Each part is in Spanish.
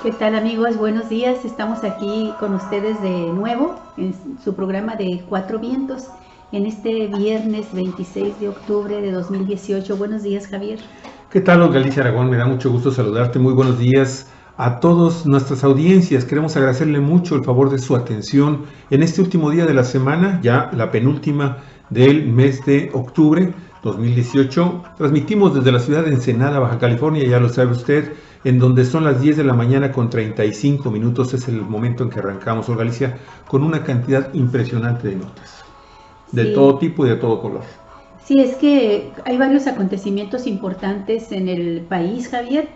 ¿Qué tal, amigos? Buenos días. Estamos aquí con ustedes de nuevo en su programa de Cuatro Vientos en este viernes 26 de octubre de 2018. Buenos días, Javier. ¿Qué tal, Galicia Aragón? Me da mucho gusto saludarte. Muy buenos días a todas nuestras audiencias. Queremos agradecerle mucho el favor de su atención en este último día de la semana, ya la penúltima del mes de octubre 2018. Transmitimos desde la ciudad de Ensenada, Baja California, ya lo sabe usted, en donde son las 10 de la mañana con 35 minutos. Es el momento en que arrancamos, Galicia, con una cantidad impresionante de notas, de todo tipo y de todo color. Sí, es que hay varios acontecimientos importantes en el país, Javier.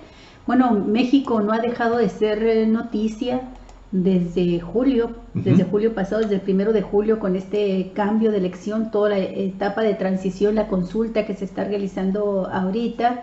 Bueno, México no ha dejado de ser noticia desde julio, desde julio pasado, desde el 1 de julio, con este cambio de elección, toda la etapa de transición, la consulta que se está realizando ahorita,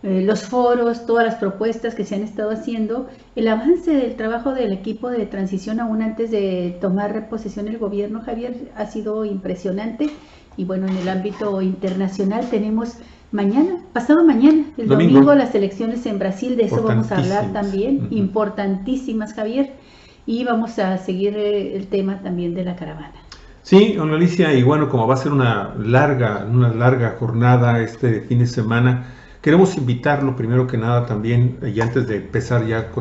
los foros, todas las propuestas que se han estado haciendo, el avance del trabajo del equipo de transición aún antes de tomar posesión el gobierno, Javier, ha sido impresionante. Y bueno, en el ámbito internacional tenemos mañana, pasado mañana, el domingo las elecciones en Brasil, de eso vamos a hablar también, importantísimas, Javier, y vamos a seguir el tema también de la caravana. Sí, don Alicia, y bueno, como va a ser una larga jornada este fin de semana, queremos invitarlo primero que nada también, y antes de empezar ya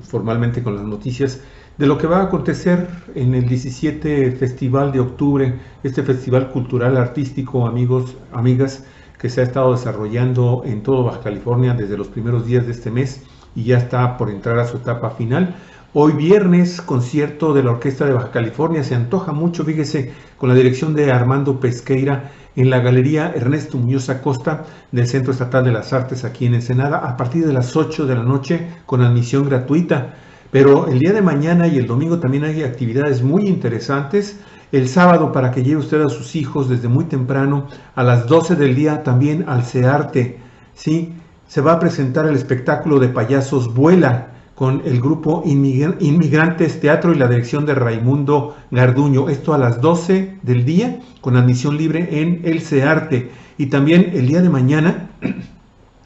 formalmente con las noticias, de lo que va a acontecer en el 17 Festival de Octubre, este festival cultural artístico, amigos, amigas, que se ha estado desarrollando en todo Baja California desde los primeros días de este mes y ya está por entrar a su etapa final. Hoy viernes, concierto de la Orquesta de Baja California, se antoja mucho, fíjese, con la dirección de Armando Pesqueira en la Galería Ernesto Muñoz Acosta del Centro Estatal de las Artes aquí en Ensenada, a partir de las 8 de la noche con admisión gratuita. Pero el día de mañana y el domingo también hay actividades muy interesantes. El sábado, para que lleve usted a sus hijos desde muy temprano, a las 12 del día también al CEARTE, ¿sí? Se va a presentar el espectáculo de payasos Vuela con el grupo Inmigrantes Teatro y la dirección de Raimundo Garduño. Esto a las 12 del día con admisión libre en el CEARTE. Y también el día de mañana,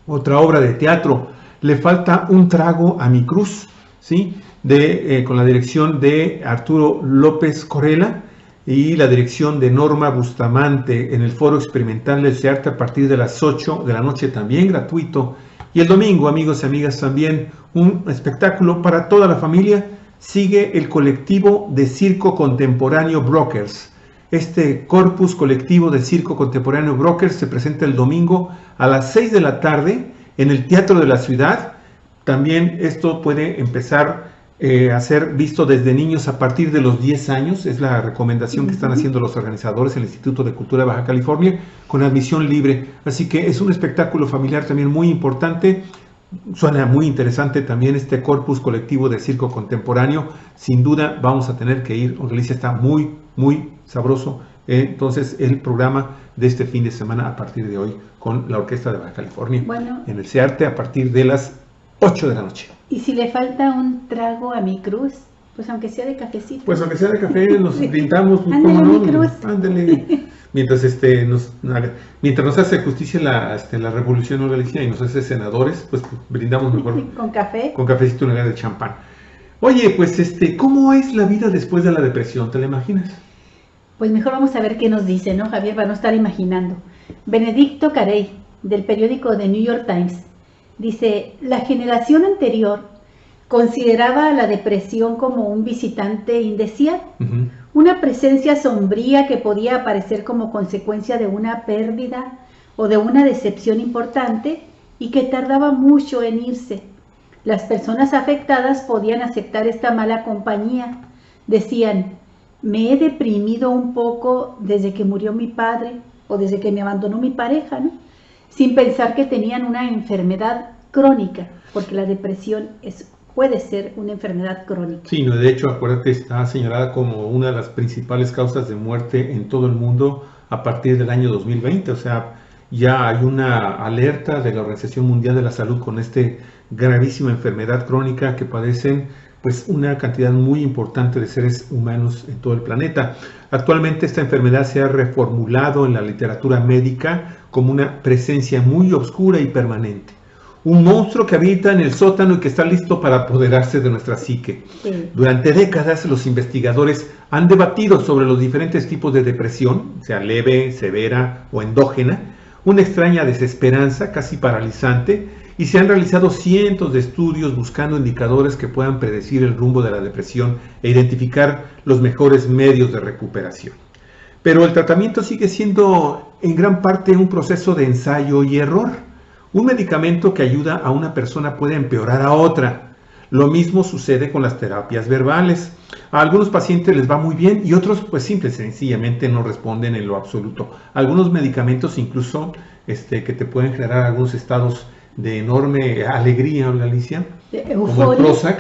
otra obra de teatro, Le falta un trago a mi cruz, ¿sí? Con la dirección de Arturo López Corella y la dirección de Norma Bustamante en el Foro Experimental del CEARTE a partir de las 8 de la noche, también gratuito. Y el domingo, amigos y amigas, también un espectáculo para toda la familia. Sigue el colectivo de circo contemporáneo Brokers. Este corpus colectivo de circo contemporáneo Brokers se presenta el domingo a las 6 de la tarde en el Teatro de la Ciudad. También esto puede empezar a ser visto desde niños a partir de los 10 años. Es la recomendación que están haciendo los organizadores del Instituto de Cultura de Baja California, con admisión libre. Así que es un espectáculo familiar también muy importante. Suena muy interesante también este corpus colectivo de circo contemporáneo. Sin duda vamos a tener que ir. Galicia está muy, muy sabroso. Entonces el programa de este fin de semana a partir de hoy con la Orquesta de Baja California, en el CEARTE a partir de las 8 de la noche. Y si le falta un trago a mi cruz, pues aunque sea de cafecito. Pues aunque sea de café, nos brindamos. Ándale, ¿cómo no? mi cruz. Ándale. Mientras nos hace justicia la revolución, ¿no, Galicia? Y nos hace senadores, pues brindamos mejor. ¿Con café? Con cafecito en lugar de champán. Oye, pues ¿cómo es la vida después de la depresión? ¿Te la imaginas? Pues mejor vamos a ver qué nos dice, ¿no, Javier? Para no estar imaginando. Benedicto Carey, del periódico The New York Times, dice: la generación anterior consideraba a la depresión como un visitante indeseado, una presencia sombría que podía aparecer como consecuencia de una pérdida o de una decepción importante y que tardaba mucho en irse. Las personas afectadas podían aceptar esta mala compañía. Decían: me he deprimido un poco desde que murió mi padre o desde que me abandonó mi pareja, ¿no? Sin pensar que tenían una enfermedad crónica, porque la depresión puede ser una enfermedad crónica. Sí, no, de hecho, acuérdate, está señalada como una de las principales causas de muerte en todo el mundo a partir del año 2020. O sea, ya hay una alerta de la Organización Mundial de la Salud con esta gravísima enfermedad crónica que padecen pues una cantidad muy importante de seres humanos en todo el planeta. Actualmente esta enfermedad se ha reformulado en la literatura médica como una presencia muy oscura y permanente, un monstruo que habita en el sótano y que está listo para apoderarse de nuestra psique. Sí. Durante décadas los investigadores han debatido sobre los diferentes tipos de depresión, sea leve, severa o endógena, una extraña desesperanza casi paralizante, y se han realizado cientos de estudios buscando indicadores que puedan predecir el rumbo de la depresión e identificar los mejores medios de recuperación. Pero el tratamiento sigue siendo en gran parte un proceso de ensayo y error. Un medicamento que ayuda a una persona puede empeorar a otra. Lo mismo sucede con las terapias verbales. A algunos pacientes les va muy bien y otros pues simple y sencillamente no responden en lo absoluto. Algunos medicamentos incluso que te pueden generar algunos estados de enorme alegría, Alicia, como el Prozac,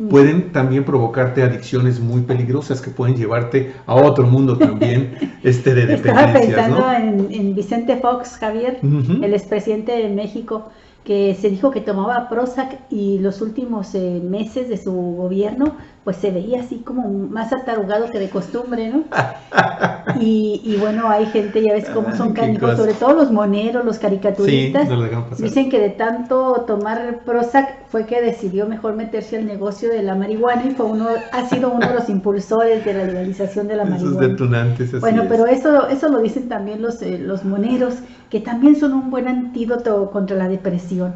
pueden también provocarte adicciones muy peligrosas que pueden llevarte a otro mundo también de dependencias. Estaba pensando, ¿no? en Vicente Fox, Javier, el expresidente de México, que se dijo que tomaba Prozac y los últimos meses de su gobierno, pues se veía así como más atarugado que de costumbre, ¿no? Y bueno, hay gente, ya ves cómo son canijos, sobre todo los moneros, los caricaturistas, sí, dicen que de tanto tomar Prozac fue que decidió mejor meterse al negocio de la marihuana y ha sido uno de los impulsores de la legalización de la marihuana. Esos detonantes, así bueno, es. pero eso lo dicen también los moneros, que también son un buen antídoto contra la depresión.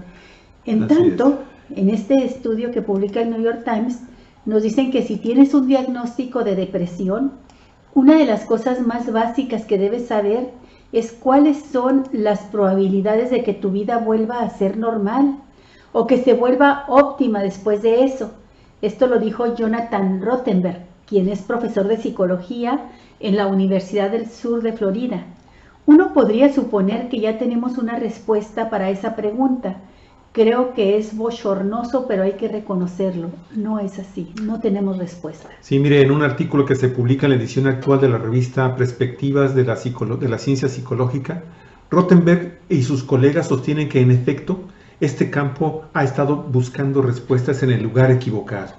En tanto, en este estudio que publica el New York Times, nos dicen que si tienes un diagnóstico de depresión, una de las cosas más básicas que debes saber es cuáles son las probabilidades de que tu vida vuelva a ser normal o que se vuelva óptima después de eso. Esto lo dijo Jonathan Rothenberg, quien es profesor de psicología en la Universidad del Sur de Florida. Uno podría suponer que ya tenemos una respuesta para esa pregunta. Creo que es bochornoso, pero hay que reconocerlo. No es así, no tenemos respuesta. Sí, mire, en un artículo que se publica en la edición actual de la revista Perspectivas de la Ciencia Psicológica, Rothenberg y sus colegas sostienen que en efecto este campo ha estado buscando respuestas en el lugar equivocado.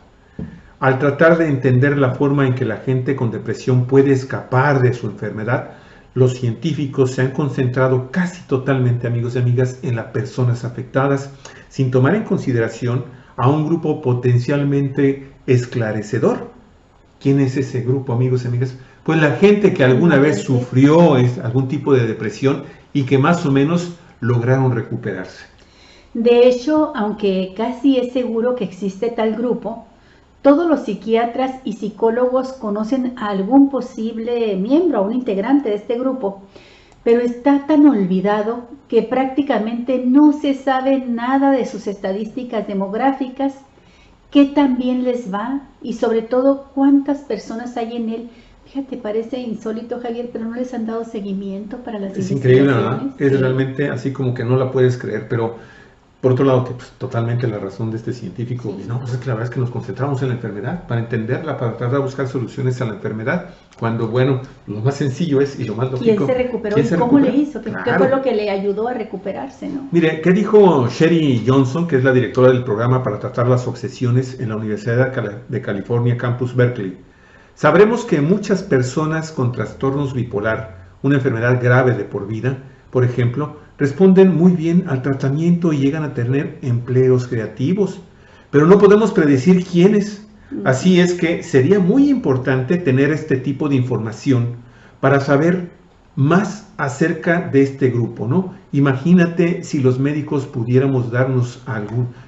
Al tratar de entender la forma en que la gente con depresión puede escapar de su enfermedad, los científicos se han concentrado casi totalmente, amigos y amigas, en las personas afectadas, sin tomar en consideración a un grupo potencialmente esclarecedor. ¿Quién es ese grupo, amigos y amigas? Pues la gente que alguna vez sufrió algún tipo de depresión y que más o menos lograron recuperarse. De hecho, aunque casi es seguro que existe tal grupo, todos los psiquiatras y psicólogos conocen a algún posible miembro, a un integrante de este grupo, pero está tan olvidado que prácticamente no se sabe nada de sus estadísticas demográficas, qué tan bien les va y sobre todo cuántas personas hay en él. Fíjate, parece insólito, Javier, pero no les han dado seguimiento para las investigaciones. Es increíble, ¿verdad? Sí. Es realmente así como que no la puedes creer, pero por otro lado, que pues, totalmente la razón de este científico, sí. ¿No? Pues es que la verdad es que nos concentramos en la enfermedad para entenderla, para tratar de buscar soluciones a la enfermedad, cuando, bueno, lo más sencillo es, y lo más lógico... ¿Quién se recuperó y cómo le hizo? ¿Qué fue lo que le ayudó a recuperarse, no? Mire, ¿qué dijo Sherry Johnson, que es la directora del programa para tratar las obsesiones en la Universidad de California, Campus Berkeley? Sabremos que muchas personas con trastornos bipolar, una enfermedad grave de por vida, por ejemplo, responden muy bien al tratamiento y llegan a tener empleos creativos, pero no podemos predecir quiénes. Así es que sería muy importante tener este tipo de información para saber más acerca de este grupo, ¿no? Imagínate si los médicos pudiéramos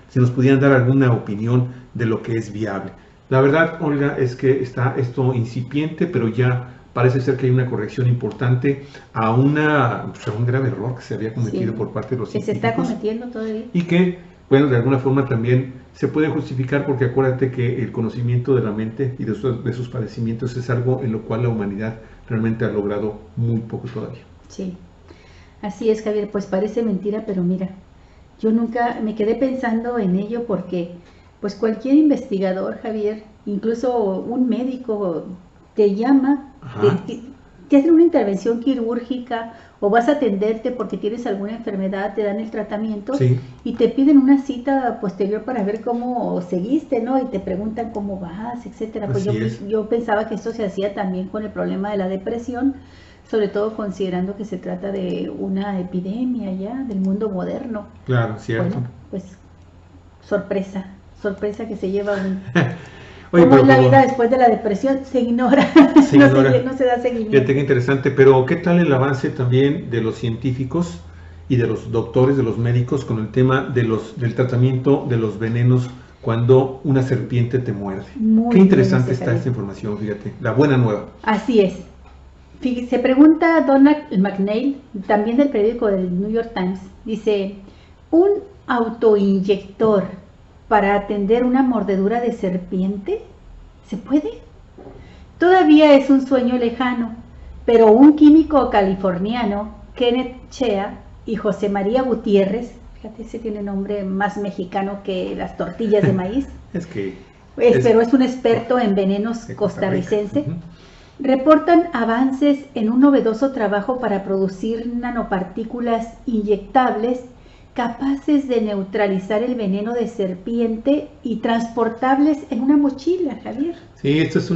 si nos pudieran dar alguna opinión de lo que es viable. La verdad, Olga, es que está esto incipiente, pero ya parece ser que hay una corrección importante a un grave error que se había cometido por parte de los científicos. Que se está cometiendo todavía. Y que, bueno, de alguna forma también se puede justificar porque acuérdate que el conocimiento de la mente y de sus padecimientos es algo en lo cual la humanidad realmente ha logrado muy poco todavía. Sí, así es, Javier, pues parece mentira, pero mira, yo nunca me quedé pensando en ello porque pues cualquier investigador, Javier, incluso un médico te llama, te hacen una intervención quirúrgica o vas a atenderte porque tienes alguna enfermedad, te dan el tratamiento y te piden una cita posterior para ver cómo seguiste, ¿no? Y te preguntan cómo vas, etcétera. Pues yo pensaba que esto se hacía también con el problema de la depresión, sobre todo considerando que se trata de una epidemia ya del mundo moderno. Claro, cierto. Bueno, pues sorpresa que se lleva un... Oye, como es la vida después de la depresión, se ignora, no se da seguimiento. Fíjate qué interesante, pero ¿qué tal el avance también de los científicos y de los doctores, de los médicos, con el tema del tratamiento de los venenos cuando una serpiente te muerde? Qué interesante está esta información, fíjate, la buena nueva. Así es. Se pregunta Donald McNeil, también del periódico del New York Times, dice, ¿un autoinyector para atender una mordedura de serpiente? ¿Se puede? Todavía es un sueño lejano, pero un químico californiano, Kenneth Chea, y José María Gutiérrez, fíjate, ese tiene nombre más mexicano que las tortillas de maíz, pero es un experto en venenos costarricense, reportan avances en un novedoso trabajo para producir nanopartículas inyectables capaces de neutralizar el veneno de serpiente y transportables en una mochila, Javier. Sí, esto es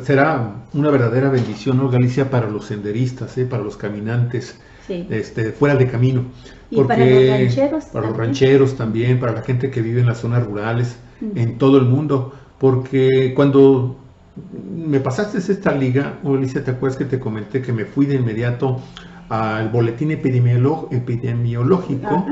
será una verdadera bendición, ¿no, Galicia? Para los senderistas, para los caminantes, sí, fuera de camino. Y para los rancheros. Para los rancheros también, para la gente que vive en las zonas rurales, en todo el mundo. Porque cuando me pasaste esta liga, Galicia, ¿te acuerdas que te comenté que me fui de inmediato al boletín epidemiológico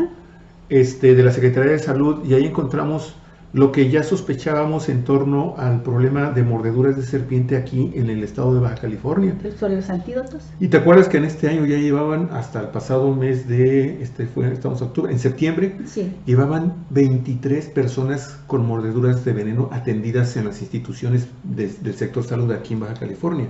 de la Secretaría de Salud, y ahí encontramos lo que ya sospechábamos en torno al problema de mordeduras de serpiente aquí en el estado de Baja California? ¿Sobre los antídotos? Y te acuerdas que en este año ya llevaban, hasta el pasado mes de, estamos en octubre, en septiembre, sí, llevaban 23 personas con mordeduras de veneno atendidas en las instituciones del sector salud aquí en Baja California.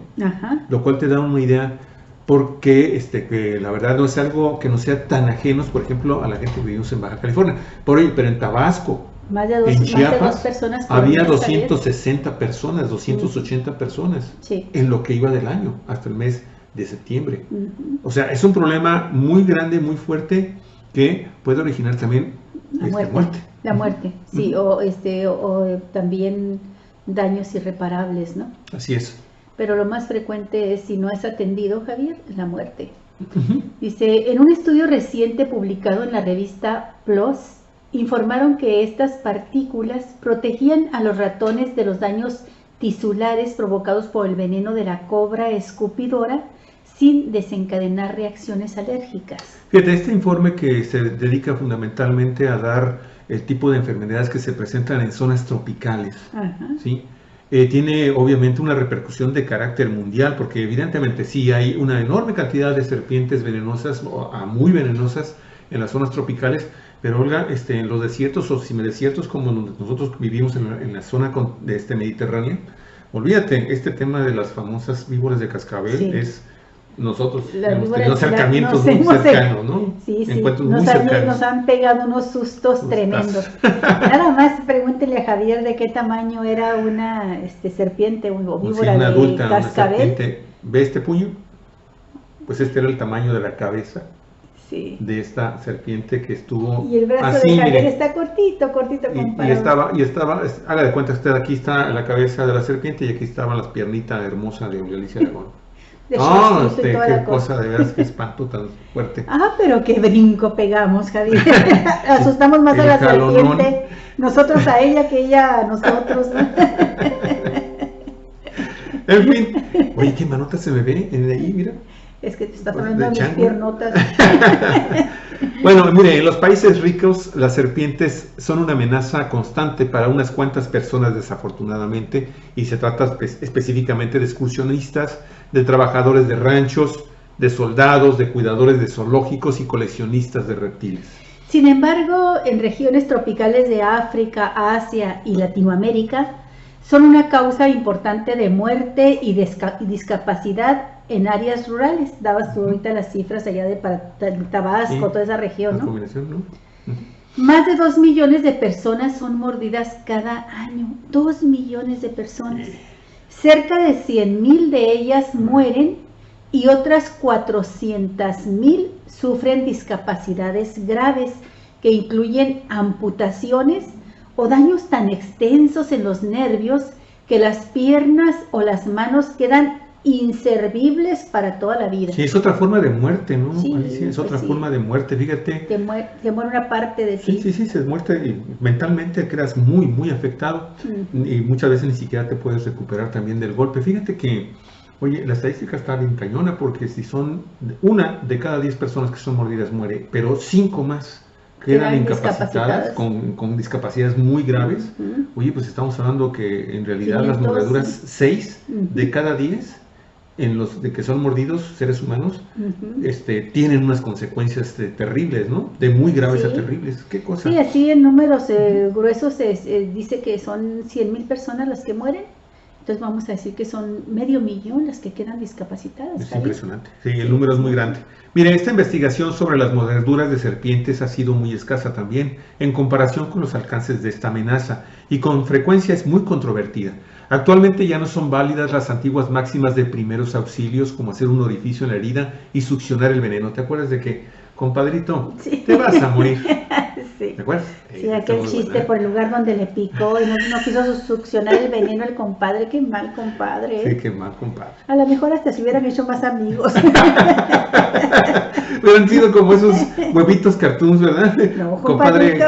Lo cual te da una idea, porque que la verdad no es algo que no sea tan ajenos, por ejemplo, a la gente que vivimos en Baja California. Pero en Tabasco, en Chiapas, había 260 personas, 280 personas, sí, en lo que iba del año, hasta el mes de septiembre. O sea, es un problema muy grande, muy fuerte, que puede originar también muerte. La muerte, sí, o también daños irreparables, ¿no? Así es. Pero lo más frecuente es, si no es atendido, Javier, la muerte. Dice, en un estudio reciente publicado en la revista PLOS, informaron que estas partículas protegían a los ratones de los daños tisulares provocados por el veneno de la cobra escupidora sin desencadenar reacciones alérgicas. Fíjate, este informe, que se dedica fundamentalmente a dar el tipo de enfermedades que se presentan en zonas tropicales, ¿sí? Tiene obviamente una repercusión de carácter mundial, porque evidentemente sí hay una enorme cantidad de serpientes venenosas o muy venenosas en las zonas tropicales, pero Olga, en los desiertos o semidesiertos como nosotros vivimos en la zona mediterránea, olvídate, este tema de las famosas víboras de cascabel, sí, es... Nosotros hemos tenido acercamientos muy cercanos, ¿no? Sí, sí, nos han pegado unos sustos tremendos. Nada más pregúntele a Javier de qué tamaño era una serpiente o víbora una adulta, de cascabel. Una serpiente. ¿Ve este puño? Pues este era el tamaño de la cabeza, sí, de esta serpiente que estuvo y el brazo así, de Javier, mire, está cortito comparado. Y estaba, haga de cuenta usted, aquí está la cabeza de la serpiente y aquí estaban las piernitas hermosas de Galicia Aragón. Qué cosa, de veras, qué espanto tan fuerte. Pero qué brinco pegamos, Javier. Asustamos más a la serpiente, nosotros a ella, que ella a nosotros, ¿no? En fin, oye, qué manota se me ve en ahí, mira. Es que te está poniendo mis piernotas. Bueno, mire, en los países ricos las serpientes son una amenaza constante para unas cuantas personas, desafortunadamente, y se trata específicamente de excursionistas, de trabajadores de ranchos, de soldados, de cuidadores de zoológicos y coleccionistas de reptiles. Sin embargo, en regiones tropicales de África, Asia y Latinoamérica, son una causa importante de muerte y discapacidad en áreas rurales. Dabas tú ahorita las cifras allá de Tabasco, sí, toda esa región, ¿no? Más de 2 millones de personas son mordidas cada año. 2 millones de personas. Cerca de 100,000 de ellas mueren y otras 400,000 sufren discapacidades graves que incluyen amputaciones o daños tan extensos en los nervios que las piernas o las manos quedan inservibles para toda la vida. Sí, es otra forma de muerte, ¿no? Sí, Alicia, es otra forma de muerte, fíjate. Te muere una parte de ti. Sí, se muerte y mentalmente quedas muy, muy afectado y muchas veces ni siquiera te puedes recuperar también del golpe. Fíjate que, oye, la estadística está bien cañona porque si son 1 de cada 10 personas que son mordidas muere, pero 5 más quedan incapacitadas con discapacidades muy graves. Oye, pues estamos hablando que en realidad 500, las mordeduras, 6 de cada 10 en los de que son mordidos seres humanos, tienen unas consecuencias terribles, ¿no? De muy graves a terribles. ¿Qué cosa? Sí, así en números gruesos dice que son 100,000 personas las que mueren. Entonces vamos a decir que son 500,000 las que quedan discapacitadas. Es impresionante. Sí, el número es muy grande. Mire, esta investigación sobre las mordeduras de serpientes ha sido muy escasa también en comparación con los alcances de esta amenaza y con frecuencia es muy controvertida. Actualmente ya no son válidas las antiguas máximas de primeros auxilios como hacer un orificio en la herida y succionar el veneno. ¿Te acuerdas de que, compadrito, te vas a morir? Sí. ¿Te acuerdas? Sí, aquel chiste por el lugar donde le picó y no quiso succionar el veneno al compadre. Qué mal, compadre. Sí, qué mal, compadre. A lo mejor hasta se hubieran hecho más amigos. Hubieran sido como esos huevitos cartoons, ¿verdad? No, compadre.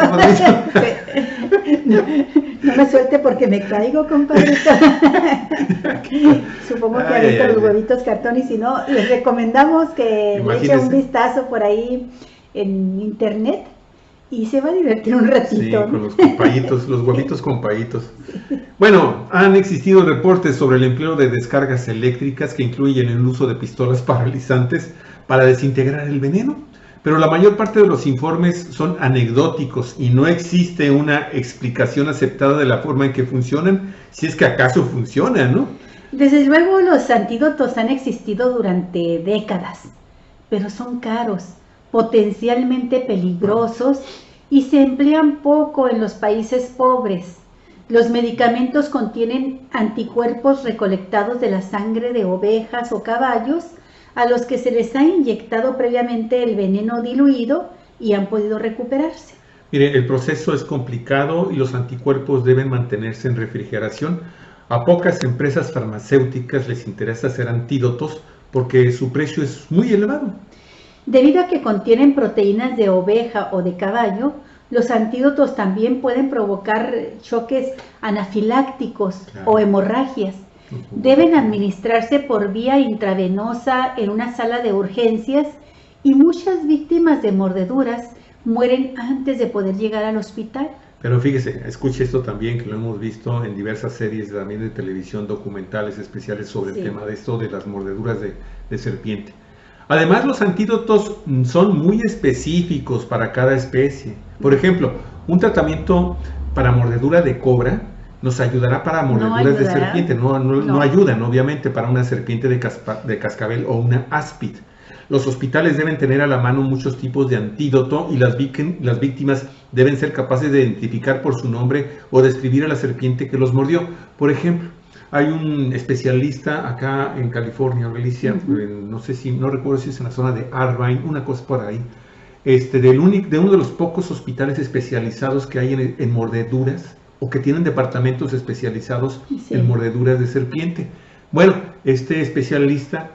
No me suelte porque me caigo, compadrito. Supongo que ha visto los huevitos cartón y si no, les recomendamos que le echen un vistazo por ahí en internet y se va a divertir un ratito. Sí, con los compayitos, los huevitos compayitos. Bueno, han existido reportes sobre el empleo de descargas eléctricas que incluyen el uso de pistolas paralizantes para desintegrar el veneno. Pero la mayor parte de los informes son anecdóticos y no existe una explicación aceptada de la forma en que funcionan, si es que acaso funcionan, ¿no? Desde luego los antídotos han existido durante décadas, pero son caros, potencialmente peligrosos y se emplean poco en los países pobres. Los medicamentos contienen anticuerpos recolectados de la sangre de ovejas o caballos a los que se les ha inyectado previamente el veneno diluido y han podido recuperarse. Mire, el proceso es complicado y los anticuerpos deben mantenerse en refrigeración. A pocas empresas farmacéuticas les interesa hacer antídotos porque su precio es muy elevado. Debido a que contienen proteínas de oveja o de caballo, los antídotos también pueden provocar choques anafilácticos o hemorragias. Deben administrarse por vía intravenosa en una sala de urgencias y muchas víctimas de mordeduras mueren antes de poder llegar al hospital. Pero fíjese, escuche esto también, que lo hemos visto en diversas series también de televisión, documentales especiales sobre el tema de esto de las mordeduras de serpiente. Además, los antídotos son muy específicos para cada especie. Por ejemplo, un tratamiento para mordedura de cobra nos ayudará para mordeduras de serpiente, no ayudan obviamente para una serpiente de cascabel o una áspid. Los hospitales deben tener a la mano muchos tipos de antídoto y las víctimas deben ser capaces de identificar por su nombre o describir a la serpiente que los mordió. Por ejemplo, hay un especialista acá en California, Galicia, no recuerdo si es en la zona de Irvine, una cosa por ahí, de uno de los pocos hospitales especializados que hay en mordeduras, o que tienen departamentos especializados en mordeduras de serpiente. Bueno, este especialista,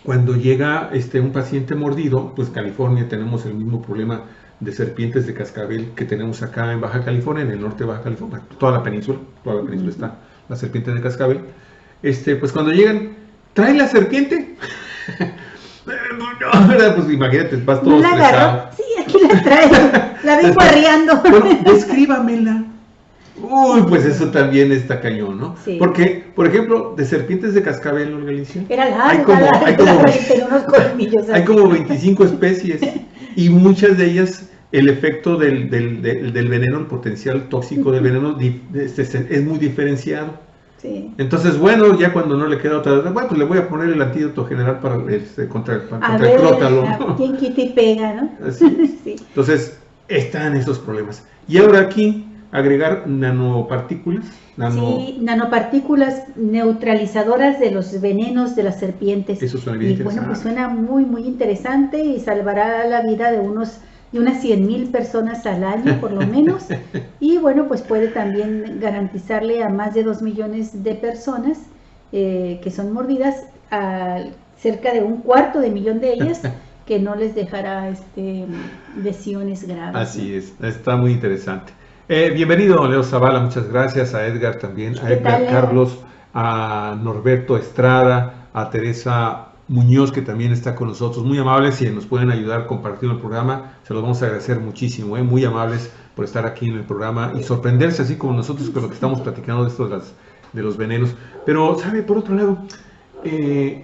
cuando llega un paciente mordido, pues California tenemos el mismo problema de serpientes de cascabel que tenemos acá en Baja California, en el norte de Baja California, toda la península está la serpiente de cascabel. Pues cuando llegan, ¿trae la serpiente? No, ¿verdad? Pues imagínate, vas todo estresado. Sí, aquí la traigo, la vengo arreando. Bueno, descríbamela. Uy, pues eso también está cañón, ¿no? Sí. Porque, por ejemplo, de serpientes de cascabel, Galicia, era larga, tenía unos colmillos así. Hay como 25 especies y muchas de ellas, el efecto del veneno, el potencial tóxico del veneno es muy diferenciado. Sí. Entonces, bueno, ya cuando no le queda otra, bueno, pues le voy a poner el antídoto general para contra el crótalo. ¿Quién quita y pega, no? Así. Sí. Entonces, están esos problemas. Y ahora aquí agregar nanopartículas. Sí, nanopartículas neutralizadoras de los venenos de las serpientes. Eso suena bien interesante. Bueno, pues suena muy, muy interesante y salvará la vida de unas 100,000 personas al año, por lo menos. Y bueno, pues puede también garantizarle a más de 2 millones de personas que son mordidas, a cerca de 250.000 de ellas, que no les dejará lesiones graves. Así es, está muy interesante. Bienvenido, Leo Zavala, muchas gracias, a Edgar también, a Edgar Carlos, a Norberto Estrada, a Teresa Muñoz, que también está con nosotros, muy amables, y nos pueden ayudar compartiendo el programa, se los vamos a agradecer muchísimo, muy amables por estar aquí en el programa y sorprenderse así como nosotros con lo que estamos platicando de esto de los venenos. Pero, ¿sabe? Por otro lado, iba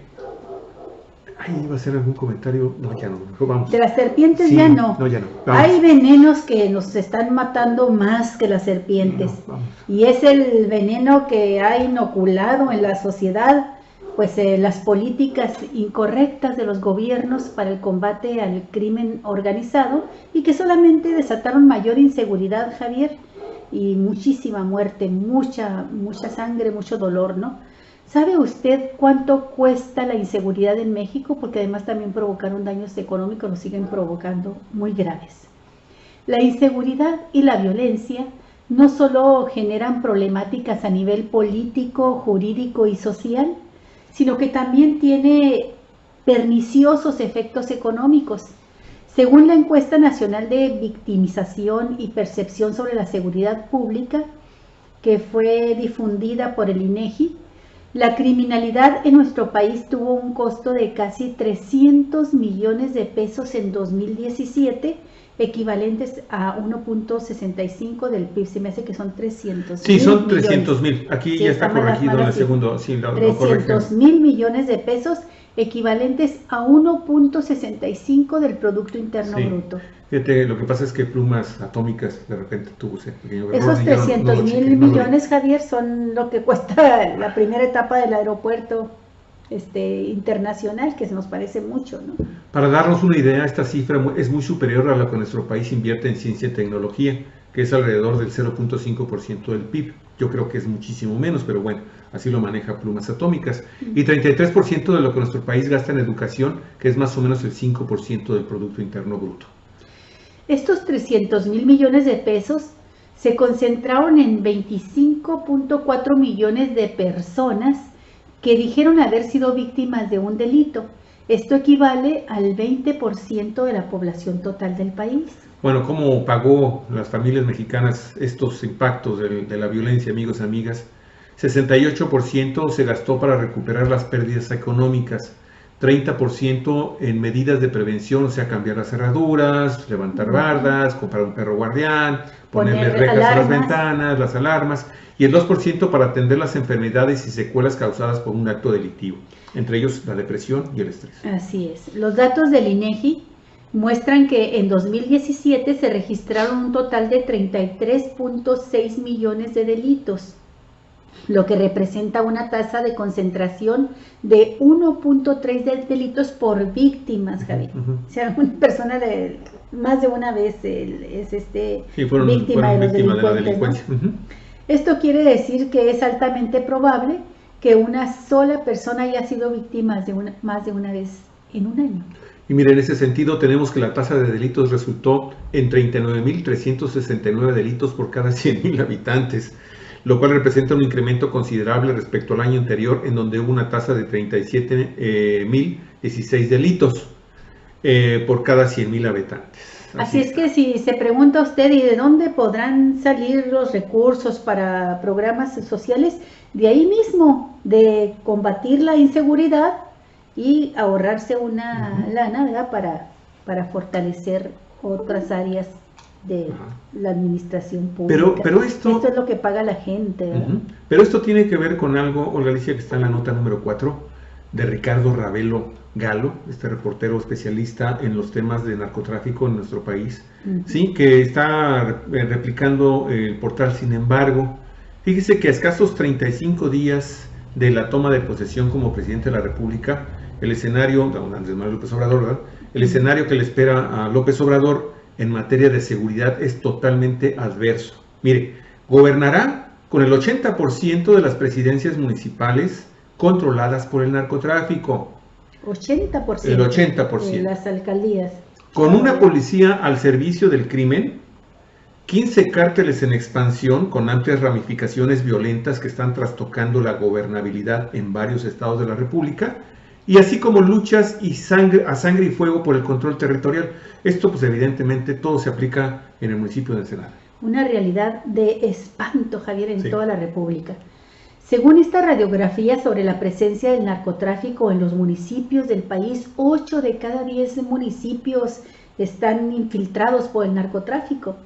a hacer algún comentario. No, ya no, mejor vamos. De las serpientes, sí, ya no. No, ya no. Vamos. Hay venenos que nos están matando más que las serpientes. No, y es el veneno que ha inoculado en la sociedad, pues las políticas incorrectas de los gobiernos para el combate al crimen organizado, y que solamente desataron mayor inseguridad, Javier, y muchísima muerte, mucha sangre, mucho dolor, ¿no? ¿Sabe usted cuánto cuesta la inseguridad en México? Porque además también provocaron daños económicos, los siguen provocando muy graves. La inseguridad y la violencia no solo generan problemáticas a nivel político, jurídico y social, sino que también tiene perniciosos efectos económicos. Según la encuesta nacional de victimización y percepción sobre la seguridad pública, que fue difundida por el INEGI, la criminalidad en nuestro país tuvo un costo de casi 300 millones de pesos en 2017, equivalentes a 1.65 del PIB. Se me hace que son 300. Sí, son 300,000. Aquí sí, ya está corregido en el segundo. Sí, 300,000 millones de pesos, equivalentes a 1.65 del Producto Interno Bruto. Fíjate, lo que pasa es que Plumas Atómicas de repente tuvo ese pequeño error. Esos 300,000 millones, Javier, son lo que cuesta la primera etapa del aeropuerto internacional, que nos parece mucho, ¿no? Para darnos una idea, esta cifra es muy superior a la que nuestro país invierte en ciencia y tecnología, que es alrededor del 0.5% del PIB. Yo creo que es muchísimo menos, pero bueno, así lo maneja Plumas Atómicas. Y 33% de lo que nuestro país gasta en educación, que es más o menos el 5% del Producto Interno Bruto. Estos 300,000 millones de pesos se concentraron en 25.4 millones de personas que dijeron haber sido víctimas de un delito. Esto equivale al 20% de la población total del país. Bueno, ¿cómo pagó las familias mexicanas estos impactos de la violencia, amigos y amigas? 68% se gastó para recuperar las pérdidas económicas, 30% en medidas de prevención, o sea, cambiar las cerraduras, levantar bardas, comprar un perro guardián, ponerle rejas a las ventanas, las alarmas, y el 2% para atender las enfermedades y secuelas causadas por un acto delictivo, entre ellos la depresión y el estrés. Así es. Los datos del INEGI muestran que en 2017 se registraron un total de 33.6 millones de delitos, lo que representa una tasa de concentración de 1.3 de delitos por víctimas, Javier. O sea, una persona de más de una vez es víctima de la delincuencia, ¿no? Esto quiere decir que es altamente probable que una sola persona haya sido víctima más de una vez en un año. Y mire, en ese sentido tenemos que la tasa de delitos resultó en 39.369 delitos por cada 100,000 habitantes, lo cual representa un incremento considerable respecto al año anterior, en donde hubo una tasa de 37.016 delitos por cada 100,000 habitantes. Así es que si se pregunta usted, ¿y de dónde podrán salir los recursos para programas sociales? De ahí mismo, de combatir la inseguridad y ahorrarse una lana, ¿verdad? Para fortalecer otras áreas de la administración pública. Pero esto es lo que paga la gente, ¿verdad? Pero esto tiene que ver con algo, Olga Alicia, que está en la nota número 4 de Ricardo Ravelo Galo, este reportero especialista en los temas de narcotráfico en nuestro país, sí, que está replicando el portal Sin Embargo. Fíjese que a escasos 35 días de la toma de posesión como presidente de la República, el escenario, Andrés Manuel López Obrador, ¿verdad? El escenario que le espera a López Obrador en materia de seguridad es totalmente adverso. Mire, gobernará con el 80% de las presidencias municipales controladas por el narcotráfico. 80%. El 80%. De las alcaldías. Con una policía al servicio del crimen 15 cárteles en expansión con amplias ramificaciones violentas que están trastocando la gobernabilidad en varios estados de la República, y así como luchas a sangre y fuego por el control territorial. Esto pues evidentemente todo se aplica en el municipio de Ensenada. Una realidad de espanto, Javier, en toda la República. Según esta radiografía sobre la presencia del narcotráfico en los municipios del país, 8 de cada 10 municipios están infiltrados por el narcotráfico.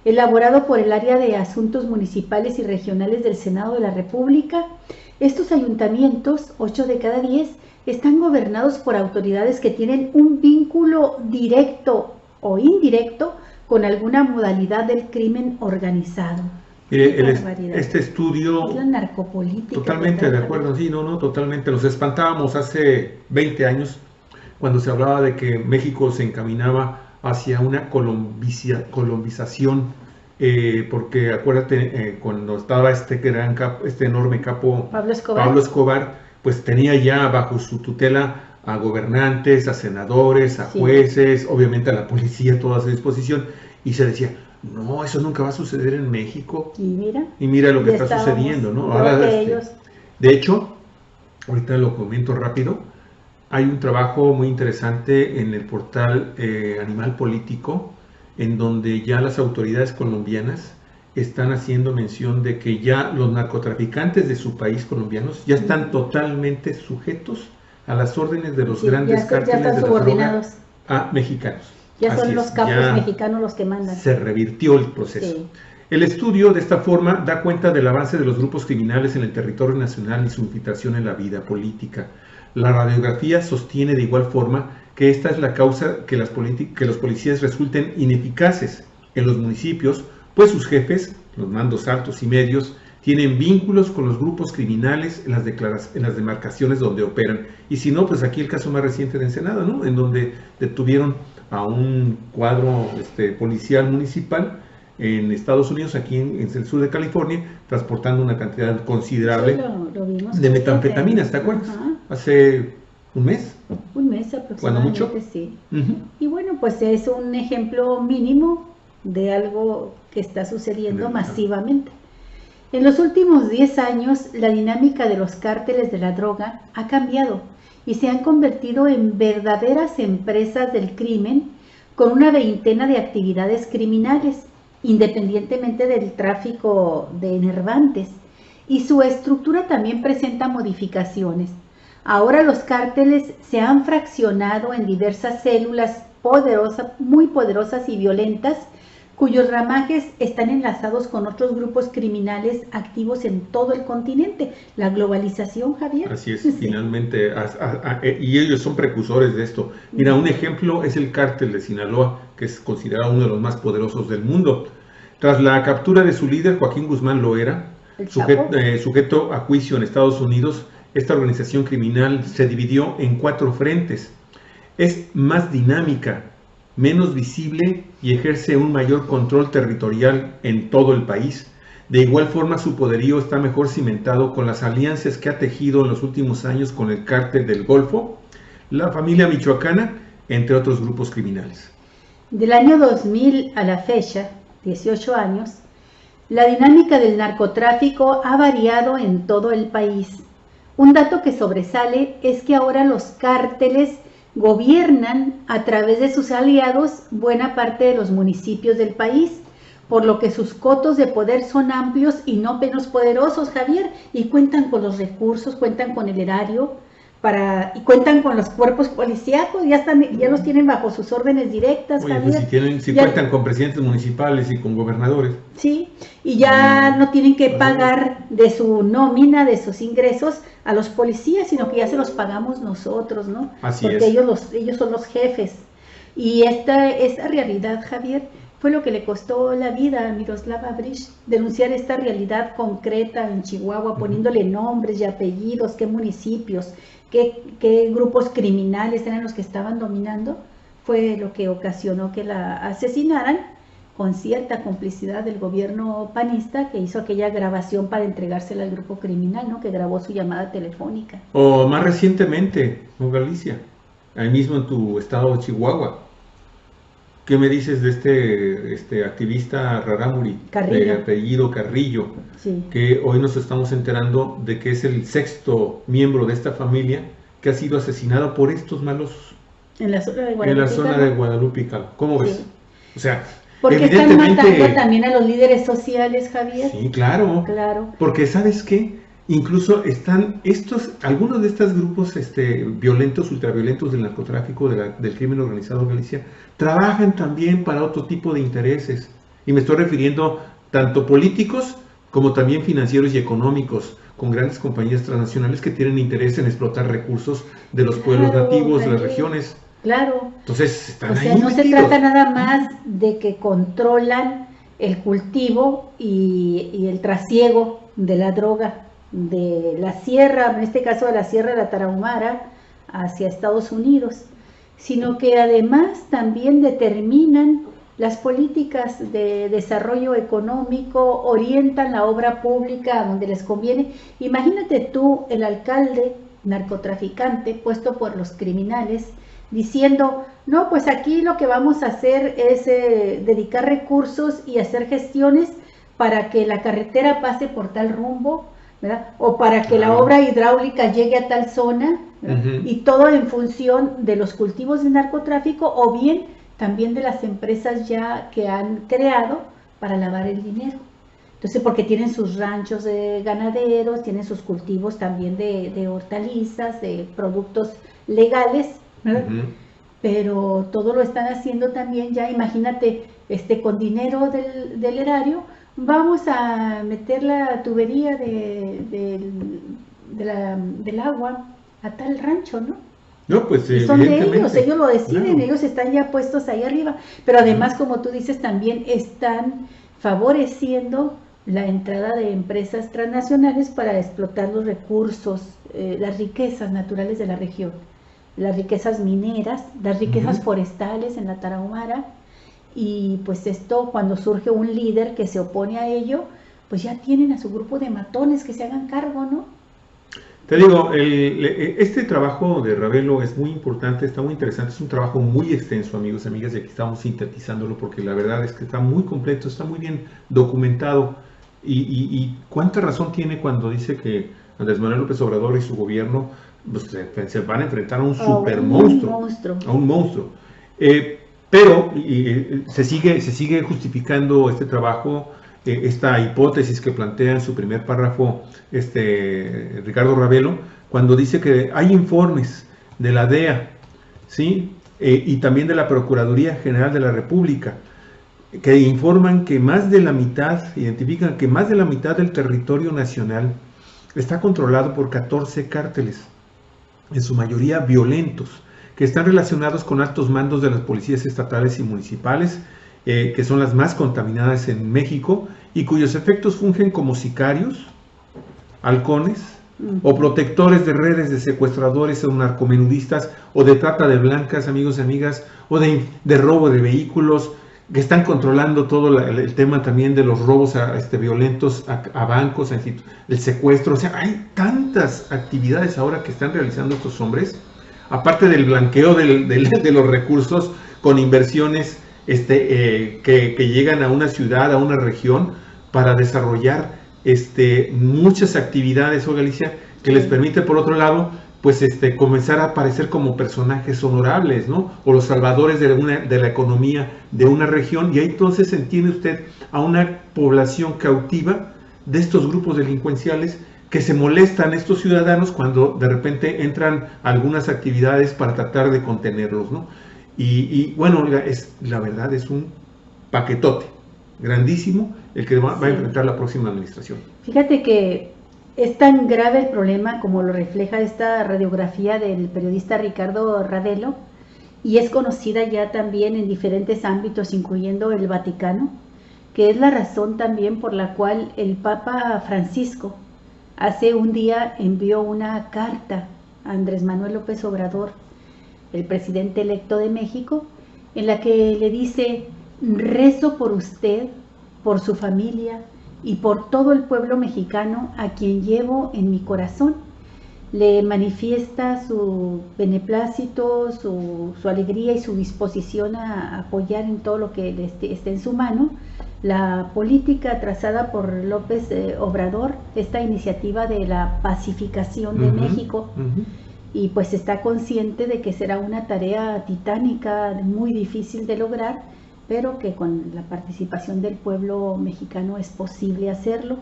Elaborado por el Área de Asuntos Municipales y Regionales del Senado de la República, estos ayuntamientos, 8 de cada 10, están gobernados por autoridades que tienen un vínculo directo o indirecto con alguna modalidad del crimen organizado. Este estudio... Es la narcopolítica. Totalmente de acuerdo, sí, no, totalmente. Nos espantábamos hace 20 años cuando se hablaba de que México se encaminaba hacia una colombización, porque acuérdate, cuando estaba este enorme capo Pablo Escobar, pues tenía ya bajo su tutela a gobernantes, a senadores, a jueces, obviamente a la policía, toda a su disposición, y se decía, no, eso nunca va a suceder en México. Y mira lo que está sucediendo, ¿no? Ahora, de hecho, ahorita lo comento rápido, hay un trabajo muy interesante en el portal Animal Político, en donde ya las autoridades colombianas están haciendo mención de que ya los narcotraficantes de su país colombianos ya están totalmente sujetos a las órdenes de los grandes cárteles de la droga a mexicanos. Ya son los capos mexicanos los que mandan. Se revirtió el proceso. Sí. El estudio de esta forma da cuenta del avance de los grupos criminales en el territorio nacional y su infiltración en la vida política. La radiografía sostiene de igual forma que esta es la causa que los policías resulten ineficaces en los municipios, pues sus jefes, los mandos altos y medios, tienen vínculos con los grupos criminales en las demarcaciones donde operan. Y si no, pues aquí el caso más reciente de Ensenada, ¿no? En donde detuvieron a un cuadro policial municipal en Estados Unidos, aquí en el sur de California, transportando una cantidad considerable de metanfetaminas, ¿te acuerdas? Hace un mes. Un mes aproximadamente, cuando mucho. Sí. Y bueno, pues es un ejemplo mínimo de algo que está sucediendo masivamente. En los últimos 10 años, la dinámica de los cárteles de la droga ha cambiado y se han convertido en verdaderas empresas del crimen con una veintena de actividades criminales, independientemente del tráfico de enervantes, y su estructura también presenta modificaciones. Ahora los cárteles se han fraccionado en diversas células muy poderosas y violentas, cuyos ramajes están enlazados con otros grupos criminales activos en todo el continente. La globalización, Javier. Así es, finalmente, y ellos son precursores de esto. Mira, un ejemplo es el cártel de Sinaloa, que es considerado uno de los más poderosos del mundo. Tras la captura de su líder, Joaquín Guzmán Loera, sujeto a juicio en Estados Unidos, esta organización criminal se dividió en 4 frentes. Es más dinámica, menos visible y ejerce un mayor control territorial en todo el país. De igual forma, su poderío está mejor cimentado con las alianzas que ha tejido en los últimos años con el Cártel del Golfo, la familia michoacana, entre otros grupos criminales. Del año 2000 a la fecha, 18 años, la dinámica del narcotráfico ha variado en todo el país. Un dato que sobresale es que ahora los cárteles gobiernan a través de sus aliados buena parte de los municipios del país, por lo que sus cotos de poder son amplios y no menos poderosos, Javier, y cuentan con los recursos, cuentan con el erario, y cuentan con los cuerpos policíacos, ya los tienen bajo sus órdenes directas. Oye, Javier. Pues si cuentan con presidentes municipales y con gobernadores. Sí, y ya no tienen que pagar de su nómina, de sus ingresos a los policías, sino que ya se los pagamos nosotros, ¿no? Así porque es. ellos son los jefes. Y esta realidad, Javier, fue lo que le costó la vida a Miroslava Brecht, denunciar esta realidad concreta en Chihuahua, poniéndole nombres y apellidos, qué municipios, qué grupos criminales eran los que estaban dominando, fue lo que ocasionó que la asesinaran, con cierta complicidad del gobierno panista, que hizo aquella grabación para entregársela al grupo criminal, ¿no? Que grabó su llamada telefónica. O más recientemente, en Galicia, ahí mismo en tu estado de Chihuahua, ¿Qué me dices de este activista Rarámuri, de Carrillo. apellido Carrillo, Sí. que hoy nos estamos enterando de que es el 6º miembro de esta familia que ha sido asesinado por estos malos En la zona de en la Guadalupe, zona ¿no? de Guadalupe y Calvo? ¿Cómo ves? Sí. O sea, Porque están matando evidentemente, también a los líderes sociales, Javier. sí, claro, Claro. porque ¿sabes qué? Incluso están algunos de estos grupos violentos, ultraviolentos del narcotráfico, del crimen organizado en Galicia, trabajan también para otro tipo de intereses. Y me estoy refiriendo tanto políticos como también financieros y económicos, con grandes compañías transnacionales que tienen interés en explotar recursos de los pueblos Claro, nativos, de las Javier. regiones. Claro. Entonces, están O sea, ahí no se metidos. trata nada más de que controlan el cultivo y el trasiego de la droga de la sierra, en este caso de la Sierra de la Tarahumara, hacia Estados Unidos, sino que además también determinan las políticas de desarrollo económico, orientan la obra pública a donde les conviene. Imagínate tú, el alcalde narcotraficante puesto por los criminales, diciendo, no, pues aquí lo que vamos a hacer es dedicar recursos y hacer gestiones para que la carretera pase por tal rumbo, ¿verdad? O para que la obra hidráulica llegue a tal zona, y todo en función de los cultivos de narcotráfico o bien también de las empresas ya que han creado para lavar el dinero. Entonces, porque tienen sus ranchos de ganaderos, tienen sus cultivos también de hortalizas, de productos legales, ¿verdad? Pero todo lo están haciendo también ya, imagínate, con dinero del erario, vamos a meter la tubería del agua a tal rancho, ¿no? No, pues Y son de evidentemente. ellos lo deciden, Claro. ellos están ya puestos ahí arriba, pero además, como tú dices, también están favoreciendo la entrada de empresas transnacionales para explotar los recursos, las riquezas naturales de la región, las riquezas mineras, las riquezas forestales en la Tarahumara, y pues esto, cuando surge un líder que se opone a ello, pues ya tienen a su grupo de matones que se hagan cargo, ¿no? Te digo, este trabajo de Ravelo es muy importante, está muy interesante, es un trabajo muy extenso, amigos y amigas, y aquí estamos sintetizándolo porque la verdad es que está muy completo, está muy bien documentado, y cuánta razón tiene cuando dice que Andrés Manuel López Obrador y su gobierno pues, se van a enfrentar a un super monstruo, a un monstruo. Pero se sigue justificando este trabajo, esta hipótesis que plantea en su primer párrafo Ricardo Ravelo, cuando dice que hay informes de la DEA, ¿sí? Y también de la Procuraduría General de la República, que informan que más de la mitad, identifican que más de la mitad del territorio nacional está controlado por 14 cárteles, en su mayoría violentos, que están relacionados con altos mandos de las policías estatales y municipales, que son las más contaminadas en México y cuyos efectos fungen como sicarios, halcones o protectores de redes de secuestradores o narcomenudistas o de trata de blancas, amigos y amigas, o de robo de vehículos, que están controlando todo el tema también de los robos violentos a bancos, el secuestro. O sea, hay tantas actividades ahora que están realizando estos hombres, aparte del blanqueo de los recursos con inversiones que llegan a una ciudad, a una región, para desarrollar muchas actividades, Galicia, que les permite, por otro lado, pues comenzar a aparecer como personajes honorables, ¿no? O los salvadores de la economía de una región, y ahí entonces entiende usted a una población cautiva de estos grupos delincuenciales que se molestan estos ciudadanos cuando de repente entran algunas actividades para tratar de contenerlos, ¿no? Y bueno, la verdad es un paquetote grandísimo el que va a enfrentar la próxima administración. Fíjate que es tan grave el problema como lo refleja esta radiografía del periodista Ricardo Ravelo, y es conocida ya también en diferentes ámbitos, incluyendo el Vaticano, que es la razón también por la cual el Papa Francisco hace un día envió una carta a Andrés Manuel López Obrador, el presidente electo de México, en la que le dice: rezo por usted, por su familia y por todo el pueblo mexicano a quien llevo en mi corazón. le manifiesta su beneplácito, su alegría y su disposición a apoyar en todo lo que esté en su mano la política trazada por López Obrador, esta iniciativa de la pacificación de México, y pues está consciente de que será una tarea titánica, muy difícil de lograr, pero que con la participación del pueblo mexicano es posible hacerlo.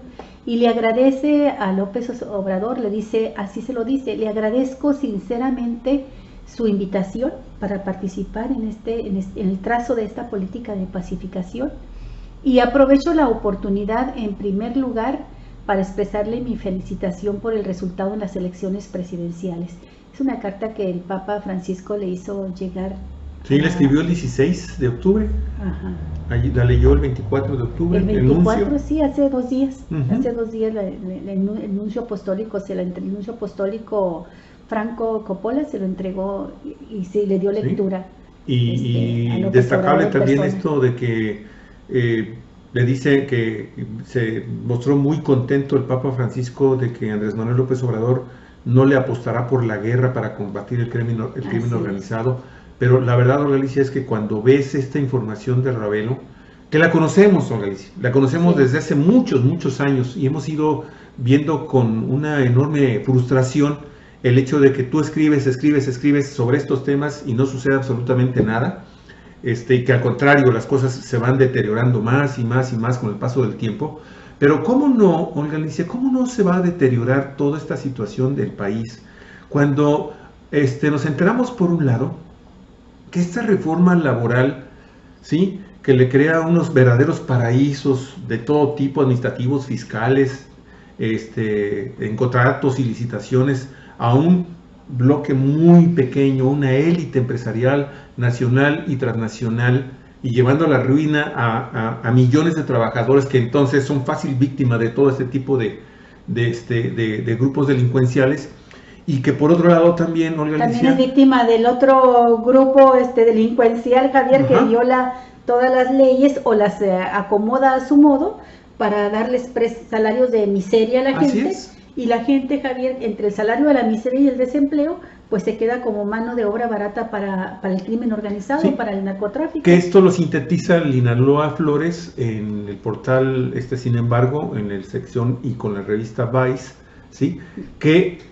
Y le agradece a López Obrador, le dice, así se lo dice, le agradezco sinceramente su invitación para participar en el trazo de esta política de pacificación, y aprovecho la oportunidad en primer lugar para expresarle mi felicitación por el resultado en las elecciones presidenciales. Es una carta que el Papa Francisco le hizo llegar. Sí, le escribió el 16 de octubre. Ajá. Allí la leyó el 24 de octubre. El 24, sí, hace 2 días. Hace 2 días el nuncio apostólico, el nuncio apostólico Franco Coppola se lo entregó y se le dio lectura. Sí. Y destacable también esto de que le dice que se mostró muy contento el Papa Francisco de que Andrés Manuel López Obrador no le apostará por la guerra para combatir el crimen organizado. Pero la verdad, Olga Alicia, es que cuando ves esta información de Ravelo, que la conocemos, Olga Alicia, la conocemos desde hace muchos años, y hemos ido viendo con una enorme frustración el hecho de que tú escribes sobre estos temas y no sucede absolutamente nada, y que al contrario las cosas se van deteriorando más y más con el paso del tiempo. Pero ¿cómo no, Olga Alicia, cómo no se va a deteriorar toda esta situación del país cuando nos enteramos, por un lado, que esta reforma laboral, ¿sí?, que le crea unos verdaderos paraísos de todo tipo, administrativos, fiscales, en contratos y licitaciones, a un bloque muy pequeño, una élite empresarial nacional y transnacional, y llevando a la ruina a millones de trabajadores que entonces son fácil víctima de todo este tipo de grupos delincuenciales, y que por otro lado también, Olga Alicia, también es víctima del otro grupo delincuencial, Javier, que viola todas las leyes o las acomoda a su modo para darles salarios de miseria a la gente. Y la gente, Javier, entre el salario de la miseria y el desempleo, pues se queda como mano de obra barata para el crimen organizado, para el narcotráfico. Que esto lo sintetiza Linaloa Flores en el portal Sin embargo, en la sección y con la revista Vice, ¿sí?, que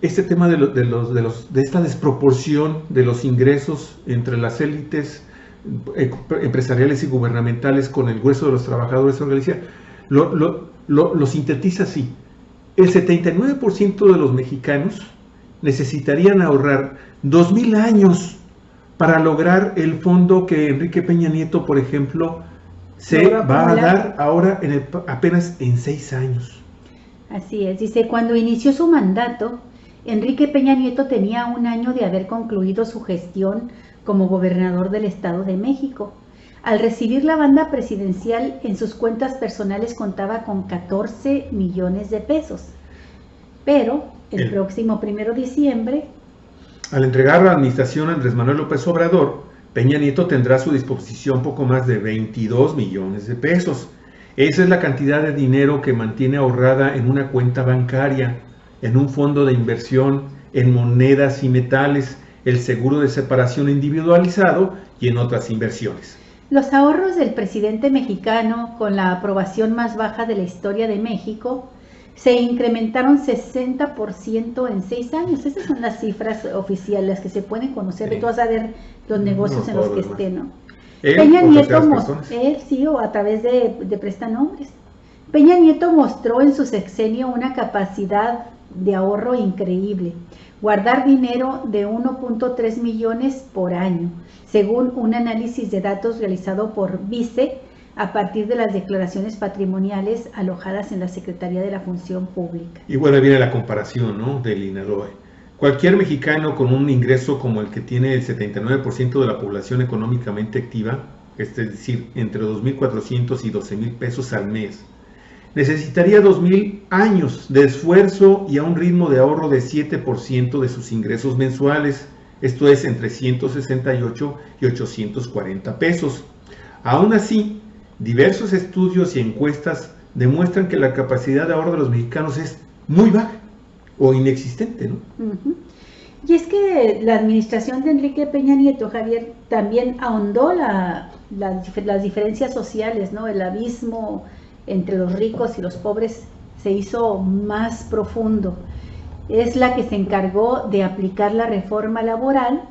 este tema de esta desproporción de los ingresos entre las élites empresariales y gubernamentales con el grueso de los trabajadores, organizados, lo sintetiza así. El 79% de los mexicanos necesitarían ahorrar 2,000 años para lograr el fondo que Enrique Peña Nieto, por ejemplo, se va a dar ahora apenas en 6 años. Así es, dice, cuando inició su mandato, Enrique Peña Nieto tenía 1 año de haber concluido su gestión como gobernador del Estado de México. Al recibir la banda presidencial, en sus cuentas personales contaba con 14 millones de pesos. Pero el próximo 1 de diciembre, al entregar la administración a Andrés Manuel López Obrador, Peña Nieto tendrá a su disposición poco más de 22 millones de pesos. Esa es la cantidad de dinero que mantiene ahorrada en una cuenta bancaria, en un fondo de inversión, en monedas y metales, el seguro de separación individualizado y en otras inversiones. Los ahorros del presidente mexicano, con la aprobación más baja de la historia de México, se incrementaron 60% en 6 años. Esas son las cifras oficiales que se pueden conocer, de todas a ver los negocios en los que estén, ¿no? Peña Nieto mostró, o a través de prestanombres. Peña Nieto mostró en su sexenio una capacidad de ahorro increíble, guardar dinero de 1.3 millones por año, según un análisis de datos realizado por Vice a partir de las declaraciones patrimoniales alojadas en la Secretaría de la Función Pública. Y bueno, viene la comparación, ¿no?, del INALOE. Cualquier mexicano con un ingreso como el que tiene el 79% de la población económicamente activa, es decir, entre 2.400 y 12,000 pesos al mes, necesitaría 2,000 años de esfuerzo y a un ritmo de ahorro de 7% de sus ingresos mensuales, esto es entre 168 y 840 pesos. Aún así, diversos estudios y encuestas demuestran que la capacidad de ahorro de los mexicanos es muy baja, o inexistente, ¿no? Y es que la administración de Enrique Peña Nieto, Javier, también ahondó las diferencias sociales, ¿no? El abismo entre los ricos y los pobres se hizo más profundo. Es la que se encargó de aplicar la reforma laboral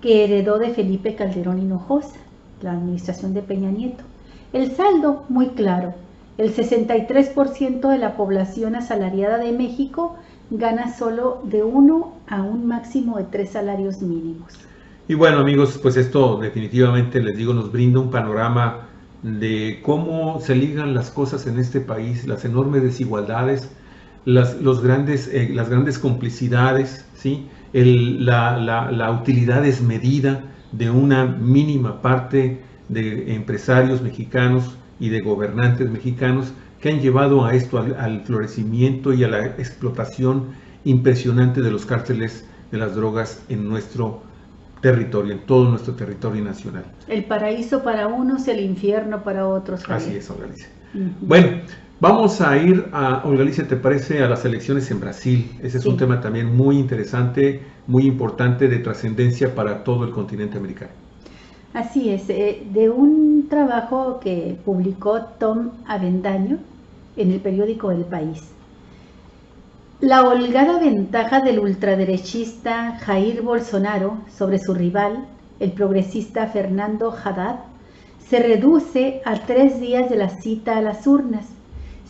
que heredó de Felipe Calderón Hinojosa, la administración de Peña Nieto. El saldo, muy claro, el 63% de la población asalariada de México gana solo de 1 a un máximo de 3 salarios mínimos. Y bueno, amigos, pues esto definitivamente, les digo, nos brinda un panorama de cómo se ligan las cosas en este país, las enormes desigualdades, las grandes complicidades, ¿sí? La utilidad desmedida de una mínima parte de empresarios mexicanos y de gobernantes mexicanos que han llevado a esto, al florecimiento y a la explotación impresionante de los cárteles de las drogas en nuestro territorio, en todo nuestro territorio nacional. El paraíso para unos, el infierno para otros. Javier. Así es, Olga Alicia. Bueno, vamos a ir a, Olga Alicia, ¿te parece? A las elecciones en Brasil. Ese es un tema también muy interesante, muy importante, de trascendencia para todo el continente americano. Así es, de un trabajo que publicó Tom Avendaño en el periódico El País. La holgada ventaja del ultraderechista Jair Bolsonaro sobre su rival, el progresista Fernando Haddad, se reduce a 3 días de la cita a las urnas.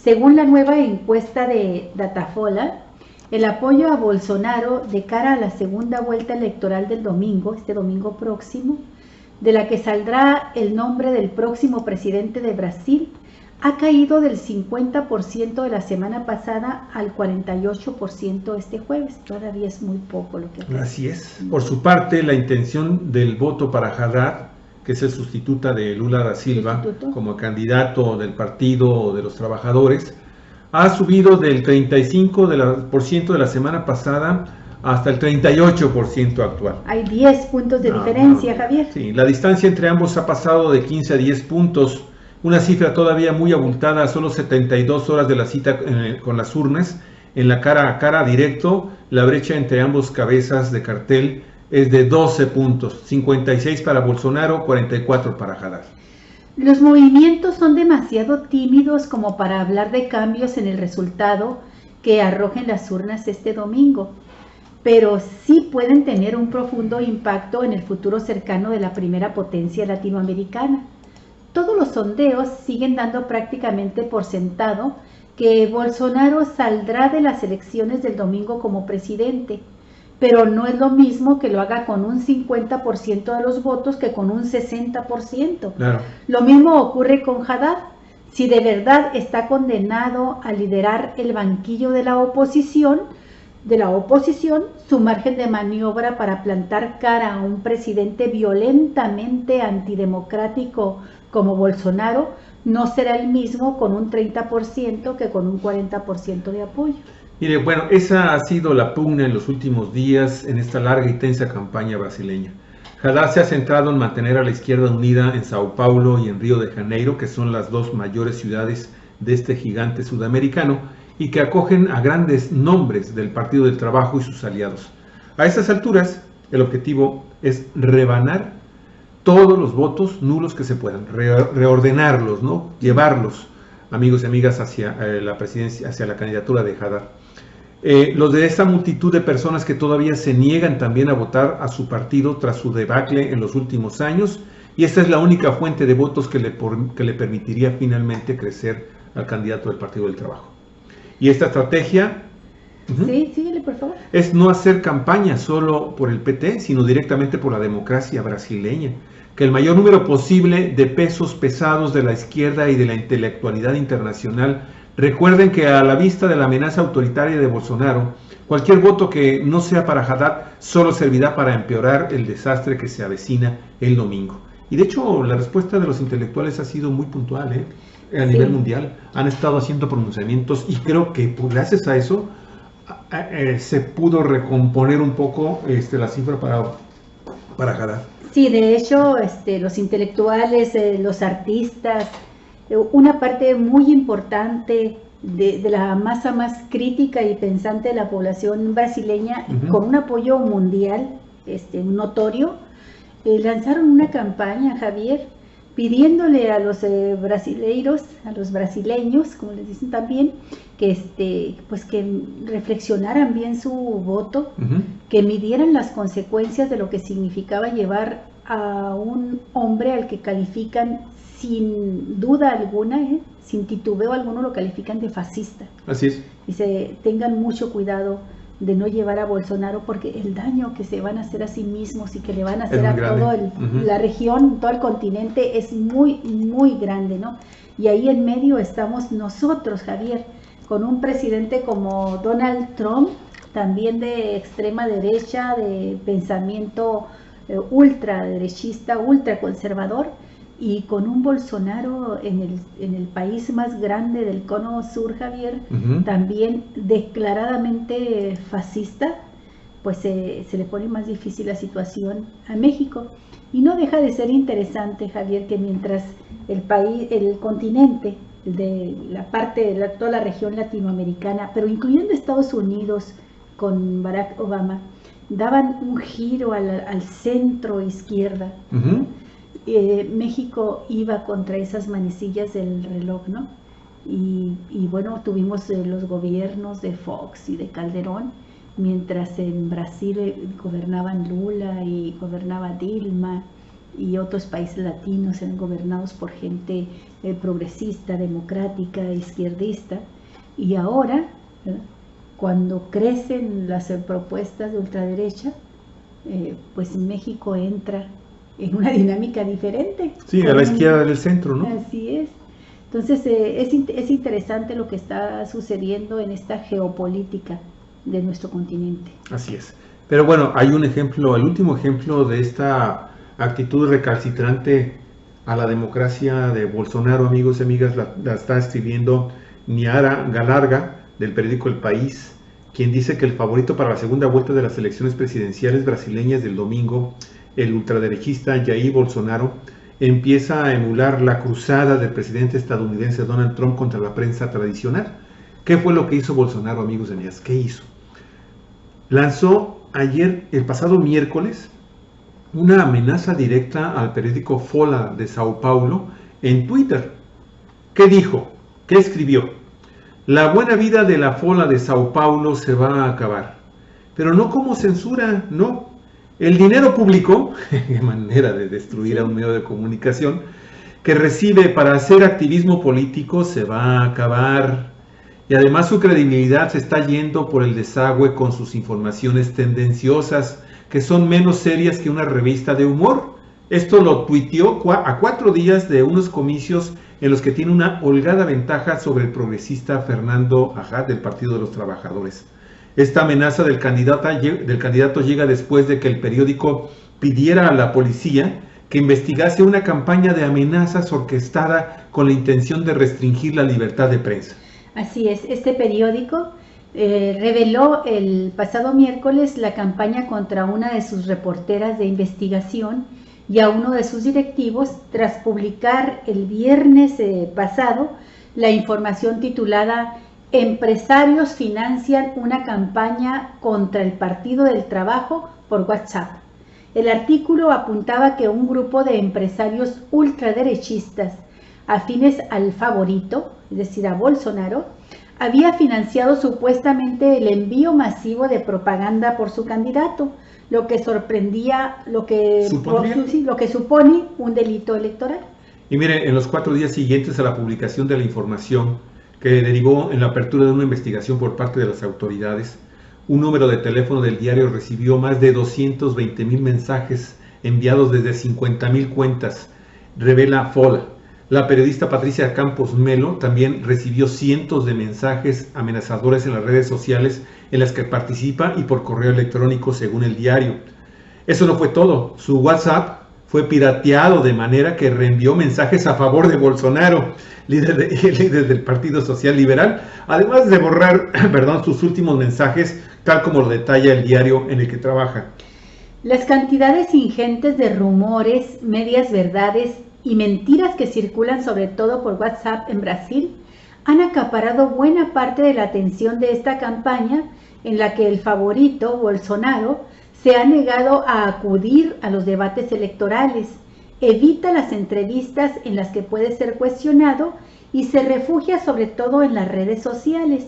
Según la nueva encuesta de Datafolha, el apoyo a Bolsonaro de cara a la segunda vuelta electoral del domingo, este domingo próximo, de la que saldrá el nombre del próximo presidente de Brasil, ha caído del 50% de la semana pasada al 48% este jueves. Todavía es muy poco lo que ha. Así es. Por su parte, la intención del voto para Haddad, que es el sustituto de Lula da Silva, como candidato del Partido de los Trabajadores, ha subido del 35% de la semana pasada hasta el 38% actual. Hay 10 puntos de diferencia, Javier. Sí, la distancia entre ambos ha pasado de 15 a 10 puntos, una cifra todavía muy abultada, a solo 72 horas de la cita con las urnas. En la cara a cara directo, la brecha entre ambos cabezas de cartel es de 12 puntos, 56 para Bolsonaro, 44 para Haddad. Los movimientos son demasiado tímidos como para hablar de cambios en el resultado que arrojen las urnas este domingo, pero sí pueden tener un profundo impacto en el futuro cercano de la primera potencia latinoamericana. Todos los sondeos siguen dando prácticamente por sentado que Bolsonaro saldrá de las elecciones del domingo como presidente, pero no es lo mismo que lo haga con un 50% de los votos que con un 60%. Claro. Lo mismo ocurre con Haddad. Si de verdad está condenado a liderar el banquillo de la oposición, su margen de maniobra para plantar cara a un presidente violentamente antidemocrático como Bolsonaro no será el mismo con un 30% que con un 40% de apoyo. Mire, bueno, esa ha sido la pugna en los últimos días en esta larga y tensa campaña brasileña. Haddad se ha centrado en mantener a la izquierda unida en Sao Paulo y en Río de Janeiro, que son las dos mayores ciudades de este gigante sudamericano y que acogen a grandes nombres del Partido del Trabajo y sus aliados. A estas alturas, el objetivo es rebanar todos los votos nulos que se puedan, reordenarlos, ¿no? Llevarlos, amigos y amigas, hacia la presidencia, hacia la candidatura de Haddad. Los de esta multitud de personas que todavía se niegan también a votar a su partido tras su debacle en los últimos años, y esta es la única fuente de votos que le permitiría finalmente crecer al candidato del Partido del Trabajo. Y esta estrategia sí, síguele, por favor, es no hacer campaña solo por el PT, sino directamente por la democracia brasileña, que el mayor número posible de pesos pesados de la izquierda y de la intelectualidad internacional recuerden que a la vista de la amenaza autoritaria de Bolsonaro, cualquier voto que no sea para Haddad solo servirá para empeorar el desastre que se avecina el domingo. Y de hecho, la respuesta de los intelectuales ha sido muy puntual, a nivel mundial. Han estado haciendo pronunciamientos y creo que gracias a eso se pudo recomponer un poco la cifra para Haddad. Sí, de hecho, los intelectuales, los artistas, una parte muy importante de la masa más crítica y pensante de la población brasileña, con un apoyo mundial notorio, lanzaron una campaña, Javier, pidiéndole a los brasileiros, a los brasileños, como les dicen también, que pues que reflexionaran bien su voto, que midieran las consecuencias de lo que significaba llevar a un hombre al que califican sin duda alguna, sin titubeo alguno, lo califican de fascista. Así es. Y tengan mucho cuidado de no llevar a Bolsonaro, porque el daño que se van a hacer a sí mismos y que le van a hacer a toda la región, todo el continente, es muy, muy grande, ¿no? Y ahí en medio estamos nosotros, Javier, con un presidente como Donald Trump, también de extrema derecha, de pensamiento ultraderechista, ultraconservador, y con un Bolsonaro en el país más grande del cono sur, Javier, también declaradamente fascista, pues se le pone más difícil la situación a México. Y no deja de ser interesante, Javier, que mientras el continente, de la parte de toda la región latinoamericana, pero incluyendo Estados Unidos con Barack Obama, daban un giro al centro izquierda, México iba contra esas manecillas del reloj, ¿no? Y bueno, tuvimos los gobiernos de Fox y de Calderón, mientras en Brasil gobernaban Lula y gobernaba Dilma, y otros países latinos eran gobernados por gente progresista, democrática, izquierdista. Y ahora, cuando crecen las propuestas de ultraderecha, pues México entra en una dinámica diferente. Sí, a la izquierda del centro, ¿no? Así es. Entonces es interesante lo que está sucediendo en esta geopolítica de nuestro continente. Así es. Pero bueno, hay un ejemplo, el último ejemplo de esta actitud recalcitrante a la democracia de Bolsonaro, amigos y amigas, la está escribiendo Niara Galarga, del periódico El País, quien dice que el favorito para la segunda vuelta de las elecciones presidenciales brasileñas del domingo, el ultraderechista Jair Bolsonaro, empieza a emular la cruzada del presidente estadounidense Donald Trump contra la prensa tradicional. ¿Qué fue lo que hizo Bolsonaro, amigos y amigas? ¿Qué hizo? Lanzó ayer, el pasado miércoles, una amenaza directa al periódico Folha de Sao Paulo en Twitter. ¿Qué dijo? ¿Qué escribió? La buena vida de la Folha de Sao Paulo se va a acabar. Pero no como censura, no. El dinero público, qué manera de destruir a un medio de comunicación, que recibe para hacer activismo político se va a acabar. Y además su credibilidad se está yendo por el desagüe con sus informaciones tendenciosas, que son menos serias que una revista de humor. Esto lo tuiteó a 4 días de unos comicios en los que tiene una holgada ventaja sobre el progresista Fernando Haddad del Partido de los Trabajadores. Esta amenaza del candidato llega después de que el periódico pidiera a la policía que investigase una campaña de amenazas orquestada con la intención de restringir la libertad de prensa. Así es, este periódico reveló el pasado miércoles la campaña contra una de sus reporteras de investigación y a uno de sus directivos tras publicar el viernes pasado la información titulada "Empresarios financian una campaña contra el Partido del Trabajo por WhatsApp". El artículo apuntaba que un grupo de empresarios ultraderechistas afines al favorito, es decir, a Bolsonaro, había financiado supuestamente el envío masivo de propaganda por su candidato, lo que supone un delito electoral. Y mire, en los 4 días siguientes a la publicación de la información, que derivó en la apertura de una investigación por parte de las autoridades, un número de teléfono del diario recibió más de 220,000 mensajes enviados desde 50,000 cuentas, revela Folha. La periodista Patricia Campos Melo también recibió cientos de mensajes amenazadores en las redes sociales en las que participa y por correo electrónico, según el diario. Eso no fue todo. Su WhatsApp fue pirateado de manera que reenvió mensajes a favor de Bolsonaro, líder del Partido Social Liberal, además de borrar sus últimos mensajes, tal como lo detalla el diario en el que trabaja. Las cantidades ingentes de rumores, medias verdades y mentiras que circulan sobre todo por WhatsApp en Brasil han acaparado buena parte de la atención de esta campaña, en la que el favorito, Bolsonaro, se ha negado a acudir a los debates electorales, evita las entrevistas en las que puede ser cuestionado y se refugia sobre todo en las redes sociales.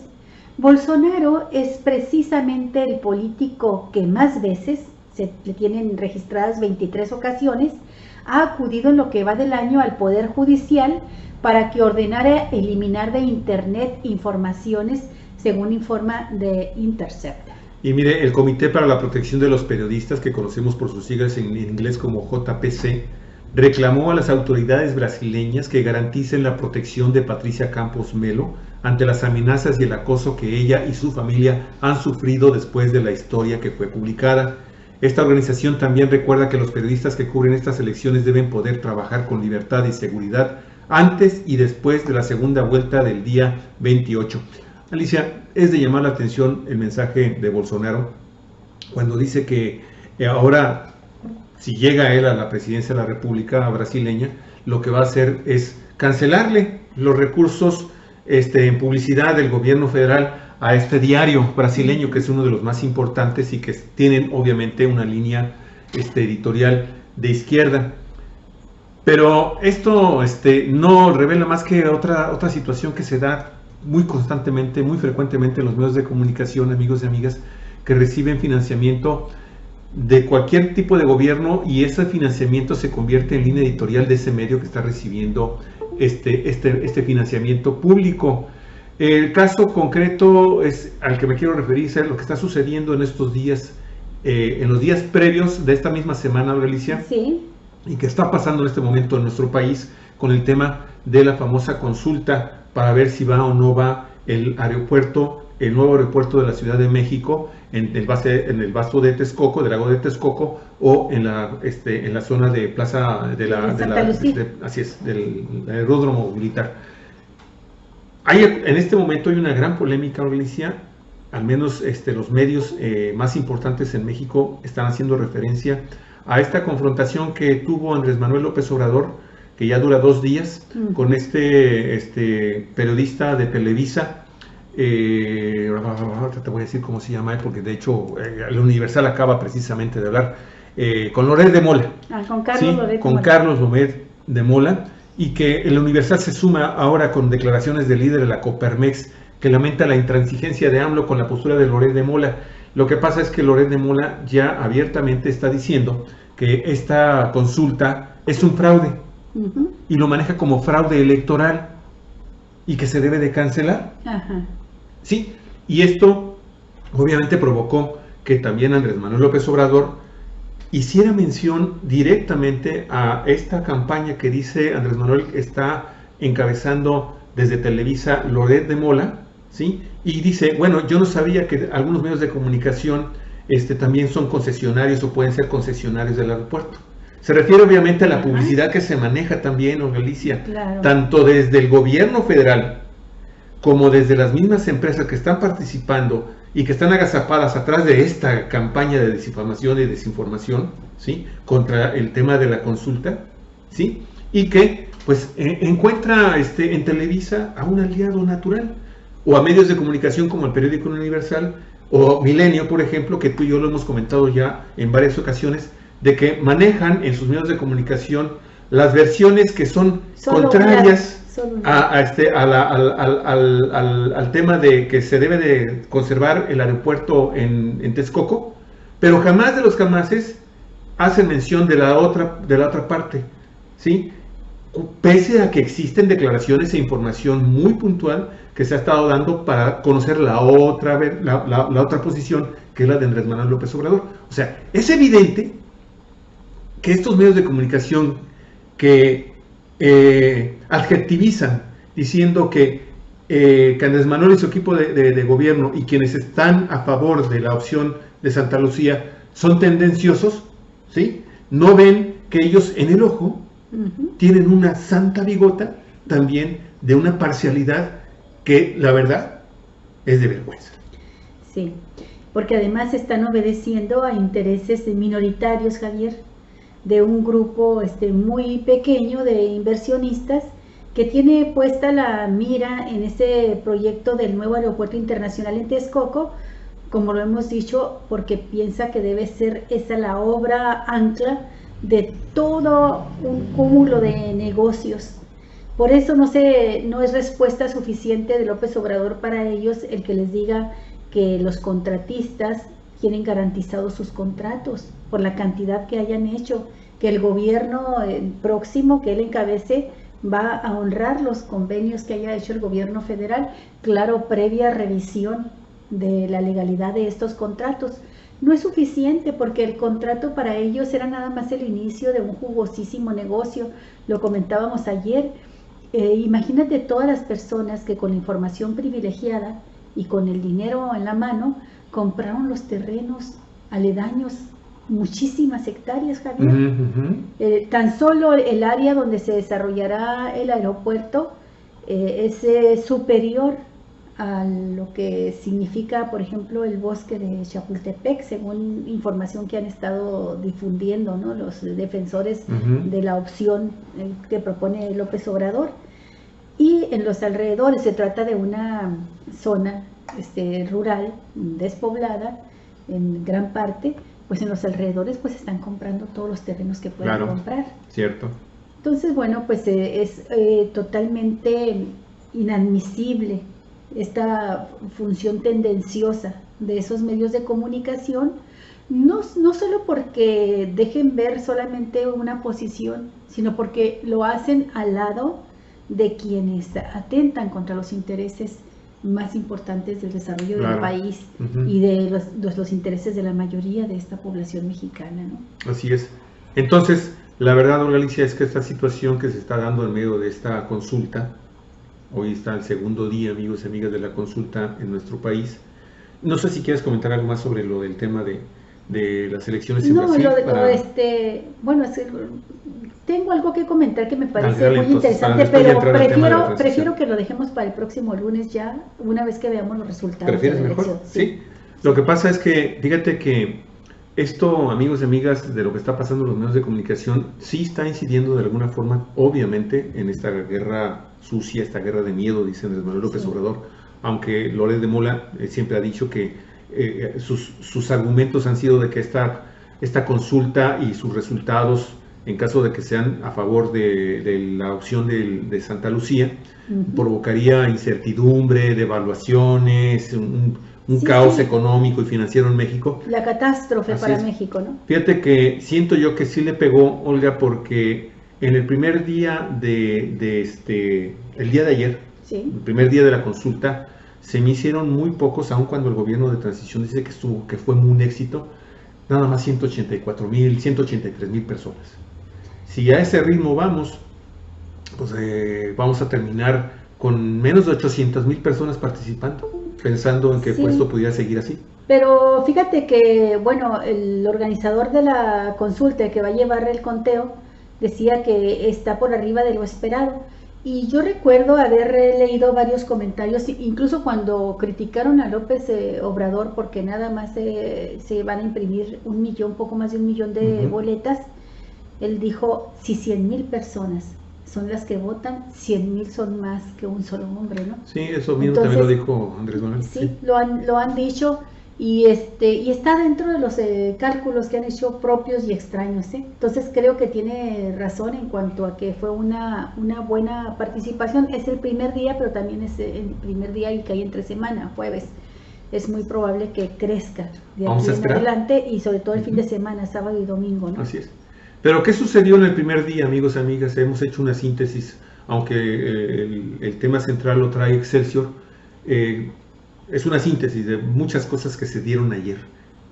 Bolsonaro es precisamente el político que más veces, se le tienen registradas 23 ocasiones, ha acudido en lo que va del año al Poder Judicial para que ordenara eliminar de Internet informaciones, según informa The Intercept. Y mire, el Comité para la Protección de los Periodistas, que conocemos por sus siglas en inglés como JPC, reclamó a las autoridades brasileñas que garanticen la protección de Patricia Campos Melo ante las amenazas y el acoso que ella y su familia han sufrido después de la historia que fue publicada. Esta organización también recuerda que los periodistas que cubren estas elecciones deben poder trabajar con libertad y seguridad antes y después de la segunda vuelta del día 28. Alicia, es de llamar la atención el mensaje de Bolsonaro cuando dice que ahora, si llega él a la presidencia de la República brasileña, lo que va a hacer es cancelarle los recursos en publicidad del gobierno federal a este diario brasileño, que es uno de los más importantes y que tienen obviamente una línea editorial de izquierda. Pero esto no revela más que otra situación que se da muy constantemente, muy frecuentemente en los medios de comunicación, amigos y amigas, que reciben financiamiento de cualquier tipo de gobierno y ese financiamiento se convierte en línea editorial de ese medio que está recibiendo este financiamiento público. El caso concreto es al que me quiero referir, es lo que está sucediendo en estos días, en los días previos de esta misma semana, Alicia, sí, y que está pasando en este momento en nuestro país con el tema de la famosa consulta para ver si va o no va el nuevo aeropuerto de la Ciudad de México en el vasto de Texcoco, del lago de Texcoco, o en la zona de Plaza de Santa Lucía. así es, del aeródromo militar. En este momento hay una gran polémica, Alicia, al menos los medios más importantes en México están haciendo referencia a esta confrontación que tuvo Andrés Manuel López Obrador, que ya dura 2 días, con este periodista de Televisa, te voy a decir cómo se llama, porque de hecho el Universal acaba precisamente de hablar, con Loret de Mola. Con Carlos Loret de con Mola. Carlos Loret de Mola, y que el Universal se suma ahora con declaraciones del líder de la Coparmex, que lamenta la intransigencia de AMLO con la postura de Loret de Mola. Lo que pasa es que Loret de Mola ya abiertamente está diciendo que esta consulta es un fraude, y lo maneja como fraude electoral y que se debe de cancelar. Sí, y esto obviamente provocó que también Andrés Manuel López Obrador hiciera mención directamente a esta campaña que dice Andrés Manuel está encabezando desde Televisa Loret de Mola, ¿sí? Y dice, bueno, yo no sabía que algunos medios de comunicación también son concesionarios o pueden ser concesionarios del aeropuerto. Se refiere obviamente a la publicidad que se maneja también en Galicia, claro, tanto desde el gobierno federal como desde las mismas empresas que están participando y que están agazapadas atrás de esta campaña de desinformación y desinformación, ¿sí?, contra el tema de la consulta, ¿sí?, y que pues encuentra en Televisa a un aliado natural, o a medios de comunicación como el periódico Universal o Milenio, por ejemplo, que tú y yo lo hemos comentado ya en varias ocasiones, de que manejan en sus medios de comunicación las versiones que son contrarias al tema de que se debe de conservar el aeropuerto en Texcoco, pero jamás de los jamases hacen mención de la otra parte, ¿sí?, pese a que existen declaraciones e información muy puntual que se ha estado dando para conocer la otra posición, que es la de Andrés Manuel López Obrador. O sea, es evidente que estos medios de comunicación que adjetivizan diciendo que Andrés Manuel y su equipo de gobierno y quienes están a favor de la opción de Santa Lucía son tendenciosos, ¿sí?, no ven que ellos en el ojo tienen una santa bigota también de una parcialidad que la verdad es de vergüenza. Sí, porque además están obedeciendo a intereses minoritarios, Javier, de un grupo muy pequeño de inversionistas que tiene puesta la mira en ese proyecto del nuevo aeropuerto internacional en Texcoco, como lo hemos dicho, porque piensa que debe ser esa la obra ancla de todo un cúmulo de negocios. Por eso no es respuesta suficiente de López Obrador para ellos el que les diga que los contratistas tienen garantizados sus contratos por la cantidad que hayan hecho, que el gobierno próximo que él encabece va a honrar los convenios que haya hecho el gobierno federal, claro, previa revisión de la legalidad de estos contratos. No es suficiente porque el contrato para ellos era nada más el inicio de un jugosísimo negocio, lo comentábamos ayer. Imagínate todas las personas que con información privilegiada y con el dinero en la mano compraron los terrenos aledaños, muchísimas hectáreas, Javier. Tan solo el área donde se desarrollará el aeropuerto es superior a lo que significa, por ejemplo, el bosque de Chapultepec, según información que han estado difundiendo, ¿no?, los defensores de la opción que propone López Obrador. Y en los alrededores se trata de una zona rural, despoblada en gran parte, pues en los alrededores pues están comprando todos los terrenos que puedan comprar. Cierto. Entonces, bueno, pues es totalmente inadmisible esta función tendenciosa de esos medios de comunicación, no solo porque dejen ver solamente una posición, sino porque lo hacen al lado de quienes atentan contra los intereses más importantes del desarrollo del país y de los intereses de la mayoría de esta población mexicana, ¿no? Así es. Entonces, la verdad, Olga Alicia, es que esta situación que se está dando en medio de esta consulta, hoy está el segundo día, amigos y amigas, de la consulta en nuestro país. No sé si quieres comentar algo más sobre lo del tema de las elecciones en Brasil. Bueno, tengo algo que comentar que me parece muy interesante, pero prefiero que lo dejemos para el próximo lunes ya, una vez que veamos los resultados. ¿Prefieres de la elección? Mejor? Sí. Lo que pasa es que, fíjate que esto, amigos y amigas, de lo que está pasando en los medios de comunicación, sí está incidiendo de alguna forma, obviamente, en esta guerra sucia, esta guerra de miedo, dice Andrés Manuel López Obrador, aunque Loret de Mola siempre ha dicho que sus argumentos han sido de que esta consulta y sus resultados, en caso de que sean a favor de la opción de Santa Lucía, provocaría incertidumbre, devaluaciones, un caos económico y financiero en México. La catástrofe para México, ¿no? Fíjate que siento yo que sí le pegó, Olga, porque en el primer día el día de ayer, el primer día de la consulta, se me hicieron muy pocos, aun cuando el gobierno de transición dice que fue un éxito, nada más 184,000, 183,000 personas. Si a ese ritmo vamos, pues vamos a terminar con menos de 800,000 personas participando, pensando en que esto pudiera seguir así. Pero fíjate que, bueno, el organizador de la consulta, que va a llevar el conteo, decía que está por arriba de lo esperado. Y yo recuerdo haber leído varios comentarios, incluso cuando criticaron a López Obrador porque nada más se van a imprimir poco más de 1,000,000 de boletas. Él dijo, si 100,000 personas son las que votan, 100,000 son más que un solo hombre, ¿no? Sí, eso mismo también lo dijo Andrés Manuel. Sí, lo han dicho, y está dentro de los cálculos que han hecho propios y extraños, ¿eh? Entonces creo que tiene razón en cuanto a que fue una buena participación. Es el primer día, pero también es el primer día y que hay entre semana, jueves. Es muy probable que crezca de aquí en adelante, y sobre todo el fin de semana, sábado y domingo, ¿no? Así es. Pero ¿qué sucedió en el primer día, amigos y amigas? Hemos hecho una síntesis, aunque el tema central lo trae Excelsior. Es una síntesis de muchas cosas que se dieron ayer,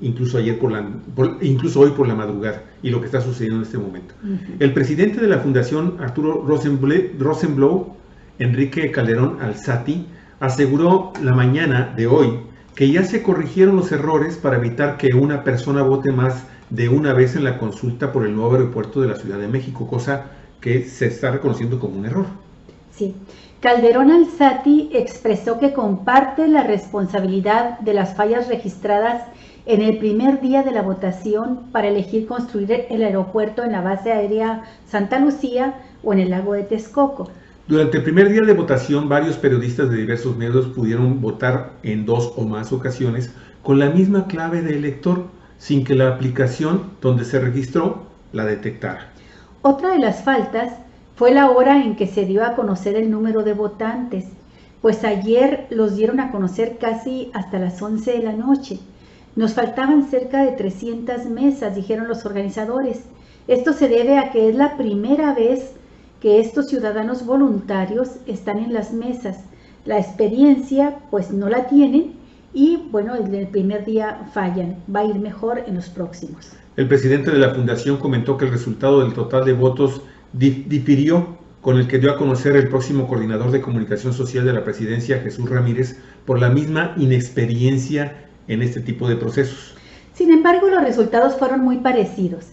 incluso hoy por la madrugada, y lo que está sucediendo en este momento. El presidente de la Fundación Arturo Rosenblow, Enrique Calderón Alzati, aseguró la mañana de hoy que ya se corrigieron los errores para evitar que una persona vote más de una vez en la consulta por el nuevo aeropuerto de la Ciudad de México, cosa que se está reconociendo como un error. Sí. Calderón Alzati expresó que comparte la responsabilidad de las fallas registradas en el primer día de la votación para elegir construir el aeropuerto en la base aérea Santa Lucía o en el lago de Texcoco. Durante el primer día de votación, varios periodistas de diversos medios pudieron votar en 2 o más ocasiones con la misma clave de elector, sin que la aplicación donde se registró la detectara. Otra de las faltas fue la hora en que se dio a conocer el número de votantes, pues ayer los dieron a conocer casi hasta las 11 de la noche. Nos faltaban cerca de 300 mesas, dijeron los organizadores. Esto se debe a que es la primera vez que estos ciudadanos voluntarios están en las mesas. La experiencia pues no la tienen y bueno, en el primer día fallan. Va a ir mejor en los próximos. El presidente de la fundación comentó que el resultado del total de votos difirió con el que dio a conocer el próximo coordinador de comunicación social de la presidencia, Jesús Ramírez, por la misma inexperiencia en este tipo de procesos. Sin embargo, los resultados fueron muy parecidos.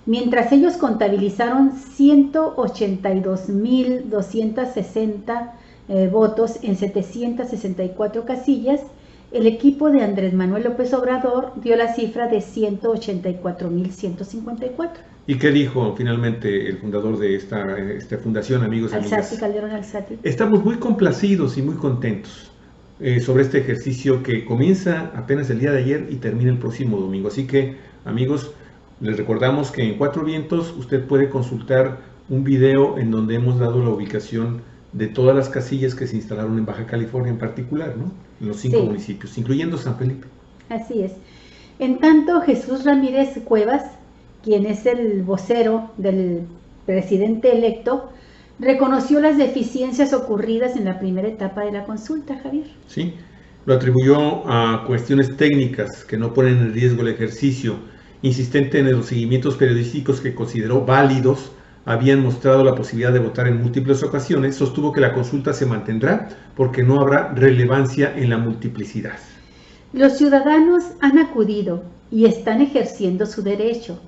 Mientras ellos contabilizaron 182.260 votos en 764 casillas, el equipo de Andrés Manuel López Obrador dio la cifra de 184.154. ¿Y qué dijo finalmente el fundador de esta fundación, amigos y amigas? Alzati, Calderón Alzati. Estamos muy complacidos y muy contentos sobre este ejercicio que comienza apenas el día de ayer y termina el próximo domingo. Así que, amigos, les recordamos que en Cuatro Vientos usted puede consultar un video en donde hemos dado la ubicación de todas las casillas que se instalaron en Baja California en particular, ¿no? En los 5 municipios, incluyendo San Felipe. Así es. En tanto, Jesús Ramírez Cuevas, quien es el vocero del presidente electo, reconoció las deficiencias ocurridas en la primera etapa de la consulta, Javier. Sí, lo atribuyó a cuestiones técnicas que no ponen en riesgo el ejercicio, insistente en los seguimientos periodísticos que consideró válidos, habían mostrado la posibilidad de votar en múltiples ocasiones, sostuvo que la consulta se mantendrá porque no habrá relevancia en la multiplicidad. Los ciudadanos han acudido y están ejerciendo su derecho.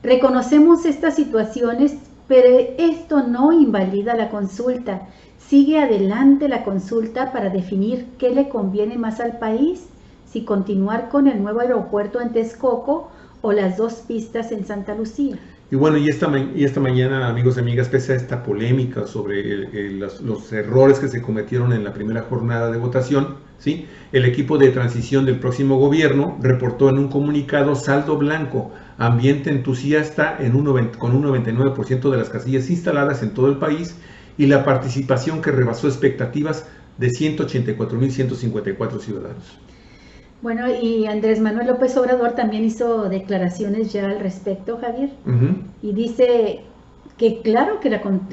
Reconocemos estas situaciones, pero esto no invalida la consulta. Sigue adelante la consulta para definir qué le conviene más al país, si continuar con el nuevo aeropuerto en Texcoco o las 2 pistas en Santa Lucía. Y bueno, y esta mañana, amigos y amigas, pese a esta polémica sobre los errores que se cometieron en la primera jornada de votación, ¿sí? El equipo de transición del próximo gobierno reportó en un comunicado saldo blanco, ambiente entusiasta con un 99% de las casillas instaladas en todo el país y la participación que rebasó expectativas de 184.154 ciudadanos. Bueno, y Andrés Manuel López Obrador también hizo declaraciones ya al respecto, Javier, y dice que claro que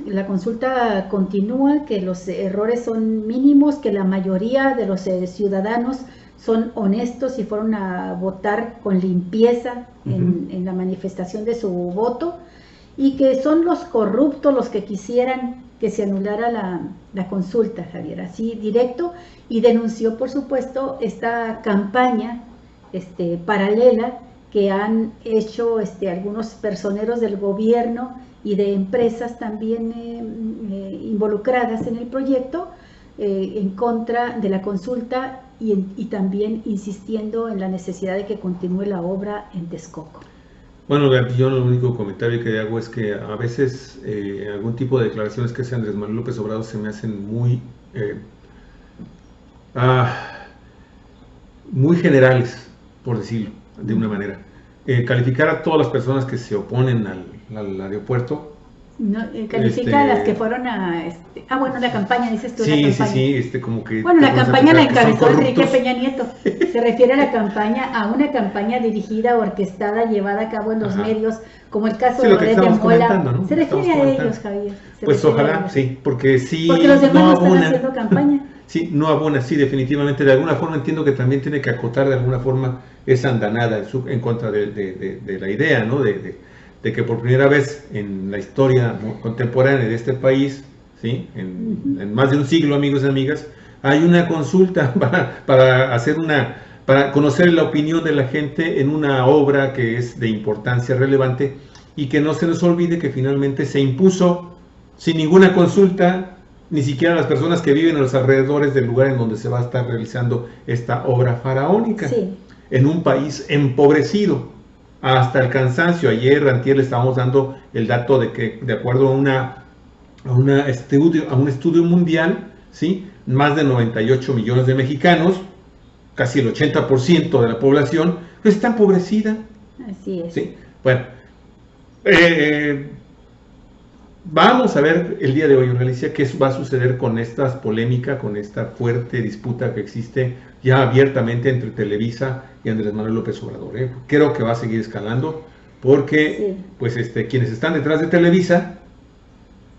la consulta continúa, que los errores son mínimos, que la mayoría de los ciudadanos son honestos y fueron a votar con limpieza en la manifestación de su voto, y que son los corruptos los que quisieran que se anulara la consulta, Javier, así directo, y denunció, por supuesto, esta campaña paralela que han hecho algunos personeros del gobierno y de empresas también involucradas en el proyecto en contra de la consulta y también insistiendo en la necesidad de que continúe la obra en Texcoco. Bueno, yo lo único comentario que hago es que a veces algún tipo de declaraciones que hace Andrés Manuel López Obrador se me hacen muy generales, por decirlo de una manera. Calificar a todas las personas que se oponen al aeropuerto. No, califica a las que fueron a... bueno, la campaña, dices tú, sí, la campaña. Sí, como que... Bueno, la campaña la encabezó Enrique Peña Nieto. Se refiere a la campaña, a una campaña dirigida, orquestada, llevada a cabo en los medios, como el caso de Loret de Mola. ¿No? Se refiere a ellos, Javier. Pues ojalá, sí, porque sí... Porque los demás no están haciendo campaña. Sí, no abona, sí, definitivamente. De alguna forma entiendo que también tiene que acotar de alguna forma esa andanada en contra de la idea, ¿no? De que por primera vez en la historia contemporánea de este país, ¿sí? En más de un siglo, amigos y amigas, hay una consulta para conocer la opinión de la gente en una obra que es de importancia relevante y que no se nos olvide que finalmente se impuso sin ninguna consulta, ni siquiera a las personas que viven a los alrededores del lugar en donde se va a estar realizando esta obra faraónica, en un país empobrecido hasta el cansancio. Antier le estábamos dando el dato de que, de acuerdo a una a un estudio mundial, ¿sí? Más de 98 millones de mexicanos, casi el 80% de la población, pues está empobrecida. Así es. ¿Sí? Bueno, vamos a ver el día de hoy, Alicia, qué va a suceder con esta polémica, con esta fuerte disputa que existe ya abiertamente entre Televisa y Andrés Manuel López Obrador. Creo que va a seguir escalando porque sí, pues quienes están detrás de Televisa,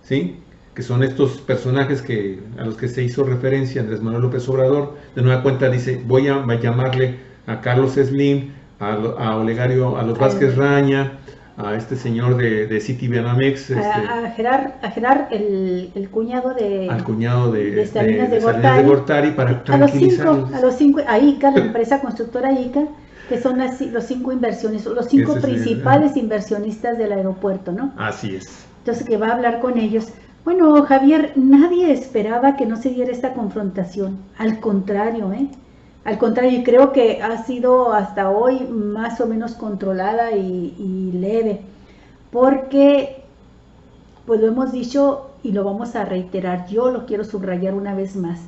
¿sí?, que son estos personajes a los que se hizo referencia Andrés Manuel López Obrador, de nueva cuenta dice, voy a llamarle a Carlos Slim, a Olegario, a los Vázquez Raña, a este señor de City Banamex, a Gerard, el cuñado de Salinas de Gortari, para tranquilizarlos. A los cinco, a ICA, la empresa constructora ICA, que son los 5 inversionistas, los 5 principales inversionistas del aeropuerto, ¿no? Así es. Entonces, que va a hablar con ellos. Bueno, Javier, nadie esperaba que no se diera esta confrontación. Al contrario, Al contrario, y creo que ha sido hasta hoy más o menos controlada y leve, porque, pues lo hemos dicho y lo vamos a reiterar, yo lo quiero subrayar una vez más.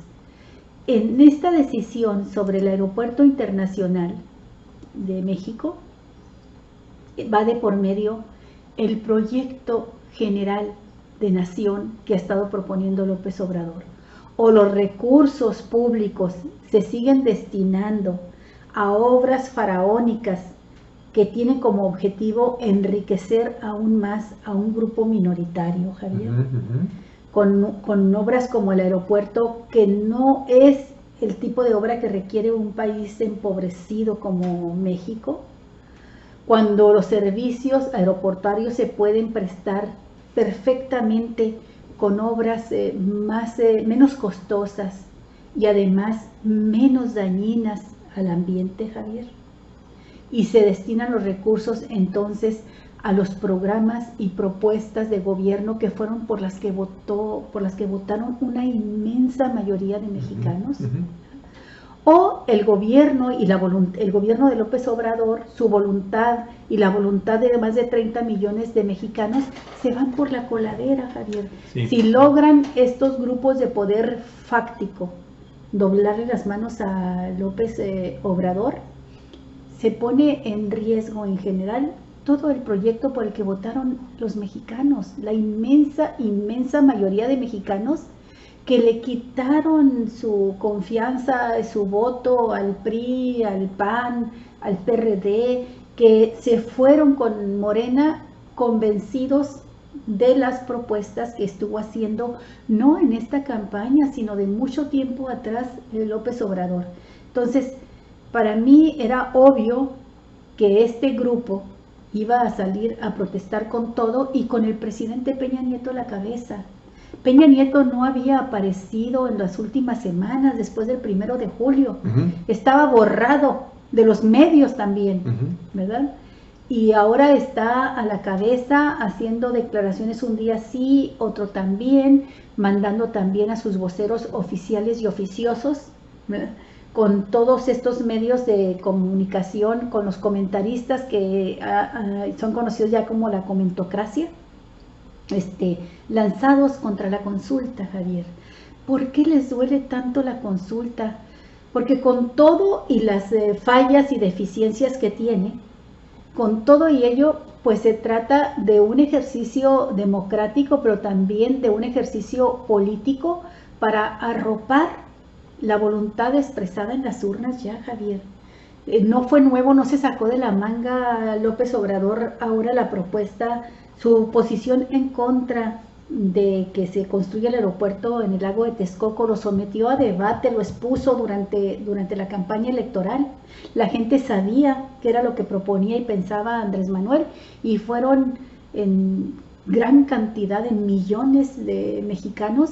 En esta decisión sobre el Aeropuerto Internacional de México, va de por medio el proyecto general de nación que ha estado proponiendo López Obrador, o los recursos públicos se siguen destinando a obras faraónicas que tienen como objetivo enriquecer aún más a un grupo minoritario, Javier, con obras como el aeropuerto, que no es el tipo de obra que requiere un país empobrecido como México, cuando los servicios aeroportuarios se pueden prestar perfectamente con obras menos costosas y además menos dañinas al ambiente, Javier. Y se destinan los recursos entonces a los programas y propuestas de gobierno que fueron por las que votaron una inmensa mayoría de mexicanos. O el gobierno y el gobierno de López Obrador, su voluntad y la voluntad de más de 30 millones de mexicanos se van por la coladera, Javier. Sí. Si logran estos grupos de poder fáctico doblarle las manos a López Obrador, se pone en riesgo en general todo el proyecto por el que votaron los mexicanos, la inmensa mayoría de mexicanos que le quitaron su confianza, su voto al PRI, al PAN, al PRD, que se fueron con Morena convencidos de las propuestas que estuvo haciendo, no en esta campaña, sino de mucho tiempo atrás, López Obrador. Entonces, para mí era obvio que este grupo iba a salir a protestar con todo y con el presidente Peña Nieto a la cabeza. Peña Nieto no había aparecido en las últimas semanas después del 1 de julio. Estaba borrado de los medios también, ¿verdad? Y ahora está a la cabeza haciendo declaraciones un día sí, otro también, mandando también a sus voceros oficiales y oficiosos, ¿verdad?, con todos estos medios de comunicación, con los comentaristas que son conocidos ya como la comentocracia, lanzados contra la consulta, Javier. ¿Por qué les duele tanto la consulta? Porque con todo y las fallas y deficiencias que tiene, con todo y ello, pues se trata de un ejercicio democrático, pero también de un ejercicio político para arropar la voluntad expresada en las urnas ya, Javier. No fue nuevo, no se sacó de la manga López Obrador ahora la propuesta, su posición en contra de que se construya el aeropuerto en el lago de Texcoco, lo sometió a debate, lo expuso durante la campaña electoral. La gente sabía qué era lo que proponía y pensaba Andrés Manuel, y fueron en gran cantidad, en millones de mexicanos,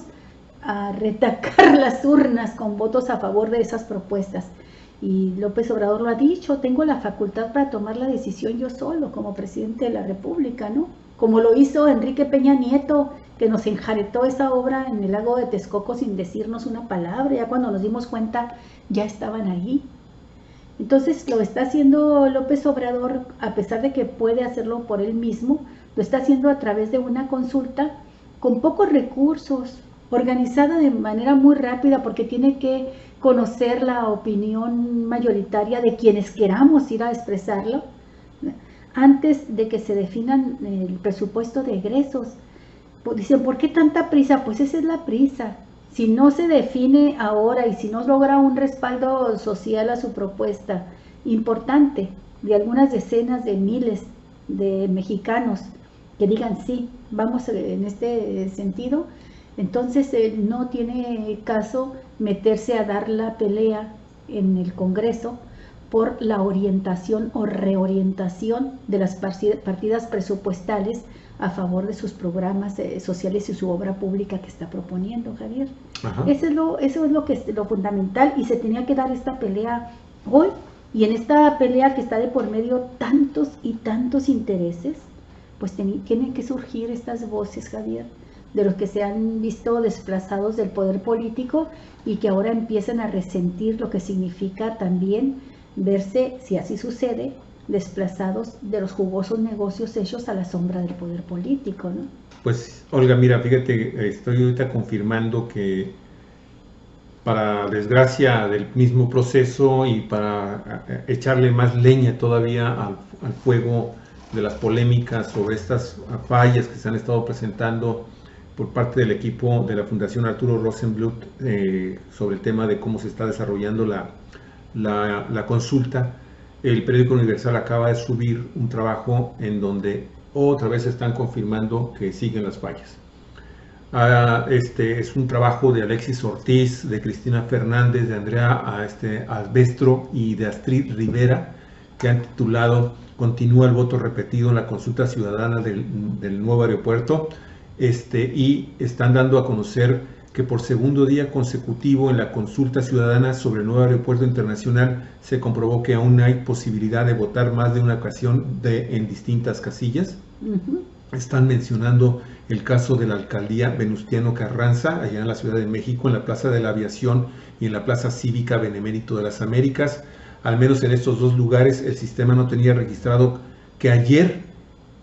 a retacar las urnas con votos a favor de esas propuestas. Y López Obrador lo ha dicho: tengo la facultad para tomar la decisión yo solo como presidente de la República, ¿no? Como lo hizo Enrique Peña Nieto, que nos enjaretó esa obra en el lago de Texcoco sin decirnos una palabra. Ya cuando nos dimos cuenta ya estaban ahí. Entonces lo está haciendo López Obrador, a pesar de que puede hacerlo por él mismo, lo está haciendo a través de una consulta con pocos recursos, organizada de manera muy rápida, porque tiene que conocer la opinión mayoritaria de quienes queramos ir a expresarlo, antes de que se definan el presupuesto de egresos. Pues dicen, ¿por qué tanta prisa? Pues esa es la prisa. Si no se define ahora y si no logra un respaldo social a su propuesta importante de algunas decenas de miles de mexicanos que digan sí, vamos en este sentido, entonces no tiene caso meterse a dar la pelea en el Congreso por la orientación o reorientación de las partidas presupuestales a favor de sus programas sociales y su obra pública que está proponiendo, Javier. Eso es lo fundamental, y se tenía que dar esta pelea hoy, y en esta pelea que está de por medio tantos y tantos intereses, pues tienen que surgir estas voces, Javier, de los que se han visto desplazados del poder político y que ahora empiezan a resentir lo que significa también verse, si así sucede, desplazados de los jugosos negocios hechos a la sombra del poder político, ¿no? Pues, Olga, mira, fíjate, estoy ahorita confirmando que, para desgracia del mismo proceso y para echarle más leña todavía al fuego de las polémicas sobre estas fallas que se han estado presentando por parte del equipo de la Fundación Arturo Rosenbluth sobre el tema de cómo se está desarrollando la consulta, el periódico Universal acaba de subir un trabajo en donde otra vez están confirmando que siguen las fallas. Es un trabajo de Alexis Ortiz, de Cristina Fernández, de Andrea Albestro y de Astrid Rivera, que han titulado "Continúa el voto repetido en la consulta ciudadana del nuevo aeropuerto", y están dando a conocer que por segundo día consecutivo en la consulta ciudadana sobre el nuevo aeropuerto internacional se comprobó que aún hay posibilidad de votar más de una ocasión en distintas casillas. Están mencionando el caso de la alcaldía Venustiano Carranza, allá en la Ciudad de México, en la Plaza de la Aviación y en la Plaza Cívica Benemérito de las Américas. Al menos en estos dos lugares el sistema no tenía registrado que ayer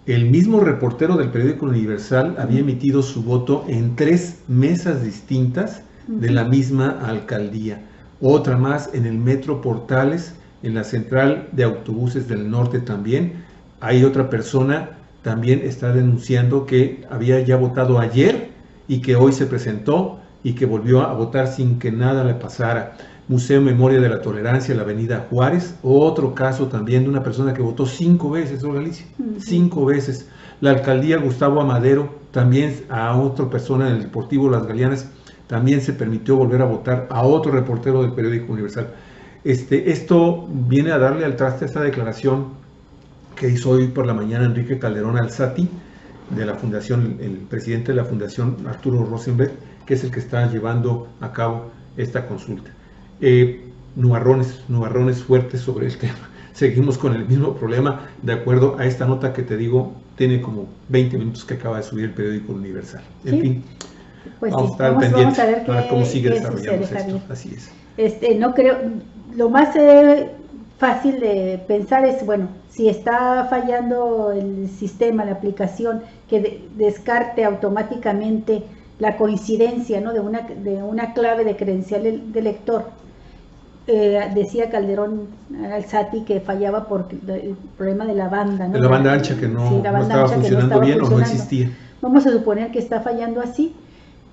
el mismo reportero del periódico Universal había emitido su voto en 3 mesas distintas de la misma alcaldía. Otra más en el Metro Portales, en la central de autobuses del norte también. Hay otra persona también está denunciando que había ya votado ayer y que hoy se presentó y que volvió a votar sin que nada le pasara. Museo Memoria de la Tolerancia, la Avenida Juárez, otro caso también de una persona que votó 5 veces, ¿no, Galicia? 5 veces. La alcaldía Gustavo Amadero, también a otra persona en el Deportivo Las Galeanas, también se permitió volver a votar a otro reportero del periódico Universal. Esto viene a darle al traste a esta declaración que hizo hoy por la mañana Enrique Calderón Alzati, de la fundación, el presidente de la Fundación Arturo Rosenbluth, que es el que está llevando a cabo esta consulta. Nubarrones fuertes sobre el tema. Seguimos con el mismo problema, de acuerdo a esta nota que te digo, tiene como 20 minutos que acaba de subir el periódico Universal. En fin, pues vamos a estar pendientes para cómo sigue desarrollándose esto. Así es. No creo, lo más fácil de pensar es, bueno, si está fallando el sistema, la aplicación, que descarte automáticamente la coincidencia, ¿no?, de una clave de credencial de lector. Decía Calderón Alzati que fallaba por el problema de la banda, ¿no? De la banda ancha que no estaba funcionando bien o no existía. Vamos a suponer que está fallando así.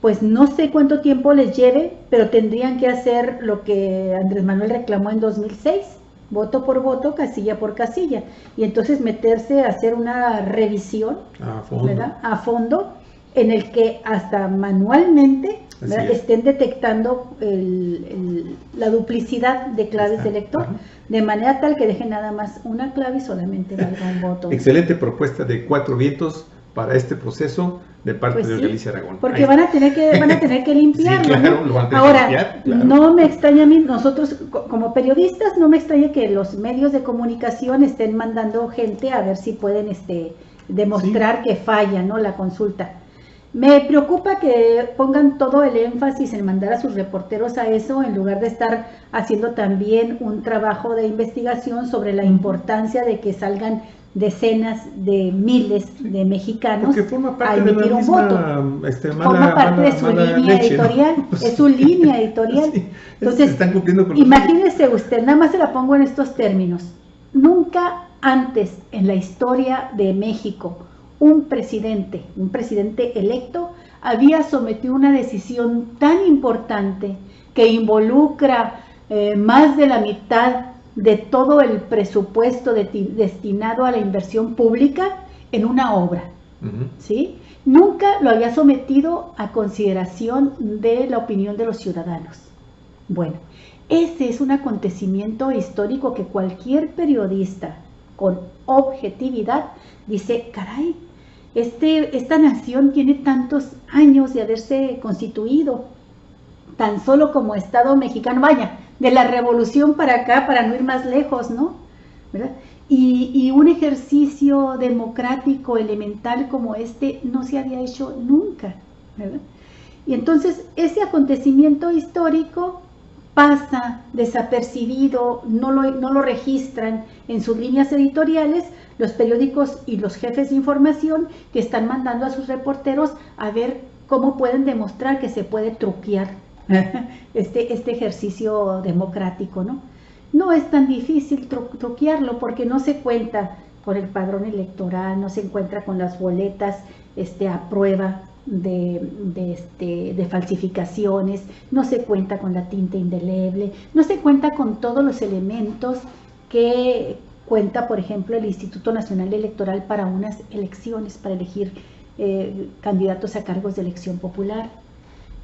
Pues no sé cuánto tiempo les lleve, pero tendrían que hacer lo que Andrés Manuel reclamó en 2006, voto por voto, casilla por casilla, y entonces meterse a hacer una revisión a fondo, en el que hasta manualmente estén detectando la duplicidad de claves de lector, de manera tal que dejen nada más una clave y solamente valga un voto. Excelente propuesta de 4 vientos para este proceso de parte de Galicia Aragón. Porque van a tener que limpiarlo. Sí, claro, ¿no? Lo van a tener Ahora, que limpiar, claro. No me extraña a mí, nosotros como periodistas, no me extraña que los medios de comunicación estén mandando gente a ver si pueden demostrar que falla, ¿no?, la consulta. Me preocupa que pongan todo el énfasis en mandar a sus reporteros a eso, en lugar de estar haciendo también un trabajo de investigación sobre la importancia de que salgan decenas de miles de mexicanos porque forma parte a emitir un voto. Forma parte de su línea editorial, ¿no? Es su línea editorial. Sí, entonces, están cumpliendo con imagínese usted, nada más se la pongo en estos términos. Nunca antes en la historia de México un presidente electo había sometido una decisión tan importante que involucra más de la mitad de todo el presupuesto destinado a la inversión pública en una obra, ¿sí? Nunca lo había sometido a consideración de la opinión de los ciudadanos. Bueno, ese es un acontecimiento histórico que cualquier periodista con objetividad dice, caray, esta nación tiene tantos años de haberse constituido, tan solo como Estado mexicano, vaya, de la revolución para acá, para no ir más lejos, ¿no? ¿Verdad? Y un ejercicio democrático elemental como este no se había hecho nunca, ¿verdad? Y entonces ese acontecimiento histórico pasa desapercibido, no lo registran en sus líneas editoriales los periódicos y los jefes de información que están mandando a sus reporteros a ver cómo pueden demostrar que se puede truquear este ejercicio democrático, ¿no? No es tan difícil truquearlo porque no se cuenta con el padrón electoral, no se encuentra con las boletas a prueba de falsificaciones, no se cuenta con la tinta indeleble, no se cuenta con todos los elementos que cuenta, por ejemplo, el Instituto Nacional Electoral para unas elecciones, para elegir candidatos a cargos de elección popular.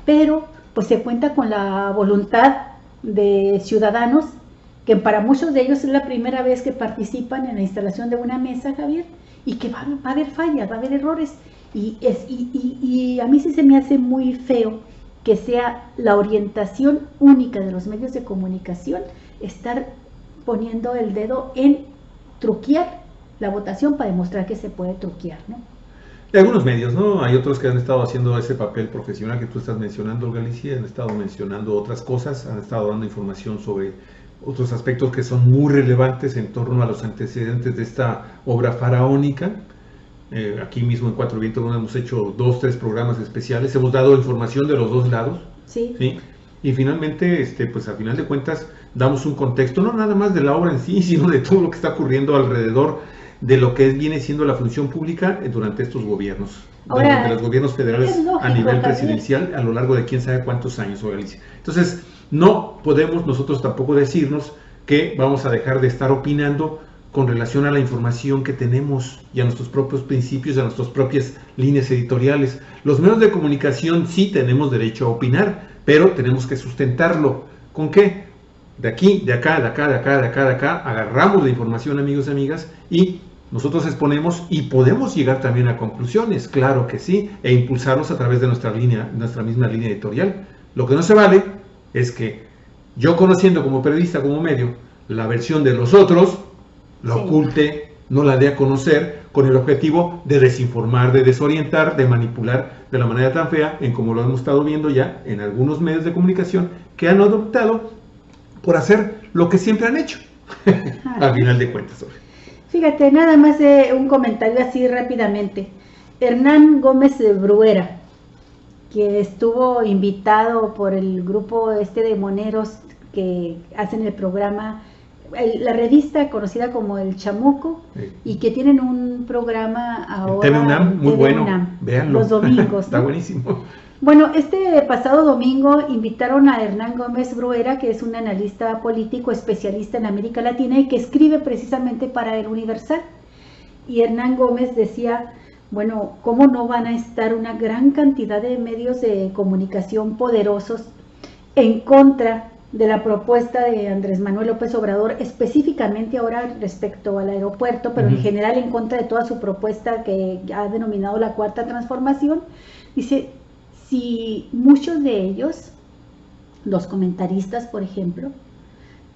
Pero pues se cuenta con la voluntad de ciudadanos que para muchos de ellos es la primera vez que participan en la instalación de una mesa, Javier, y que va a haber fallas, va a haber errores, y a mí sí se me hace muy feo que sea la orientación única de los medios de comunicación estar poniendo el dedo en truquear la votación para demostrar que se puede truquear, ¿no? De algunos medios, ¿no? Hay otros que han estado haciendo ese papel profesional que tú estás mencionando, Galicia, han estado mencionando otras cosas, han estado dando información sobre otros aspectos que son muy relevantes en torno a los antecedentes de esta obra faraónica. Aquí mismo en Cuatro Vientos hemos hecho 2 o 3 programas especiales, hemos dado información de los dos lados, sí. ¿sí? Y finalmente, pues a final de cuentas, damos un contexto, no nada más de la obra en sí, sino de todo lo que está ocurriendo alrededor de lo que viene siendo la función pública durante estos gobiernos, durante los gobiernos federales a nivel presidencial a lo largo de quién sabe cuántos años, Galicia. Entonces, no podemos nosotros tampoco decirnos que vamos a dejar de estar opinando con relación a la información que tenemos y a nuestros propios principios, a nuestras propias líneas editoriales. Los medios de comunicación sí tenemos derecho a opinar, pero tenemos que sustentarlo. ¿Con qué? De aquí, de acá, de acá, de acá, de acá, de acá, agarramos la información, amigos y amigas, y nosotros exponemos y podemos llegar también a conclusiones, claro que sí, e impulsarlos a través de nuestra misma línea editorial. Lo que no se vale es que yo, conociendo como periodista, como medio, la versión de los otros, la oculte, no la dé a conocer con el objetivo de desinformar, de desorientar, de manipular de la manera tan fea en como lo hemos estado viendo ya en algunos medios de comunicación que han adoptado por hacer lo que siempre han hecho, al final de cuentas. Fíjate, nada más un comentario así rápidamente. Hernán Gómez de Bruera, que estuvo invitado por el grupo de moneros que hacen el programa, la revista conocida como El Chamuco, sí, y que tienen un programa ahora TV UNAM, muy bueno, véanlo, los domingos. Está buenísimo. Bueno, este pasado domingo invitaron a Hernán Gómez Bruera, que es un analista político especialista en América Latina y que escribe precisamente para El Universal. Y Hernán Gómez decía, bueno, ¿cómo no van a estar una gran cantidad de medios de comunicación poderosos en contra de la propuesta de Andrés Manuel López Obrador, específicamente ahora respecto al aeropuerto, pero en general en contra de toda su propuesta que ha denominado la Cuarta Transformación? Dice, si muchos de ellos, los comentaristas, por ejemplo,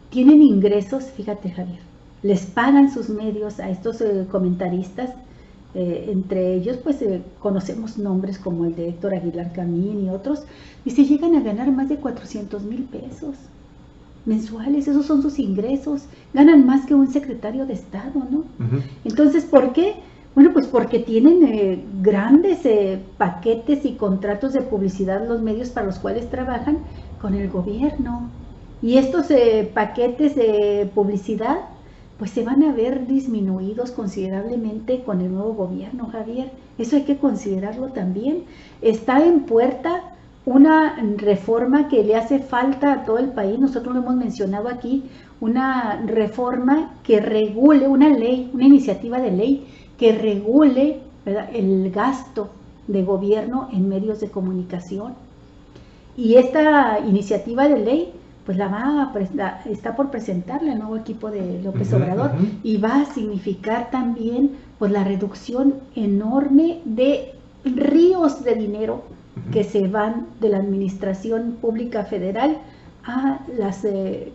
tienen ingresos, fíjate, Javier, les pagan sus medios a estos comentaristas, entre ellos pues conocemos nombres como el de Héctor Aguilar Camín y otros, dice, llegan a ganar más de 400,000 pesos. mensuales, esos son sus ingresos, ganan más que un secretario de Estado, ¿no? Entonces, ¿por qué? Bueno, pues porque tienen grandes paquetes y contratos de publicidad los medios para los cuales trabajan con el gobierno. Y estos paquetes de publicidad pues se van a ver disminuidos considerablemente con el nuevo gobierno, Javier. Eso hay que considerarlo también. Está en puerta una reforma que le hace falta a todo el país. Nosotros lo hemos mencionado aquí, una reforma que regule, una ley, una iniciativa de ley que regule, ¿verdad?, el gasto de gobierno en medios de comunicación. Y esta iniciativa de ley pues está por presentarle al nuevo equipo de López Obrador, y va a significar también pues la reducción enorme de ríos de dinero que se van de la administración pública federal a las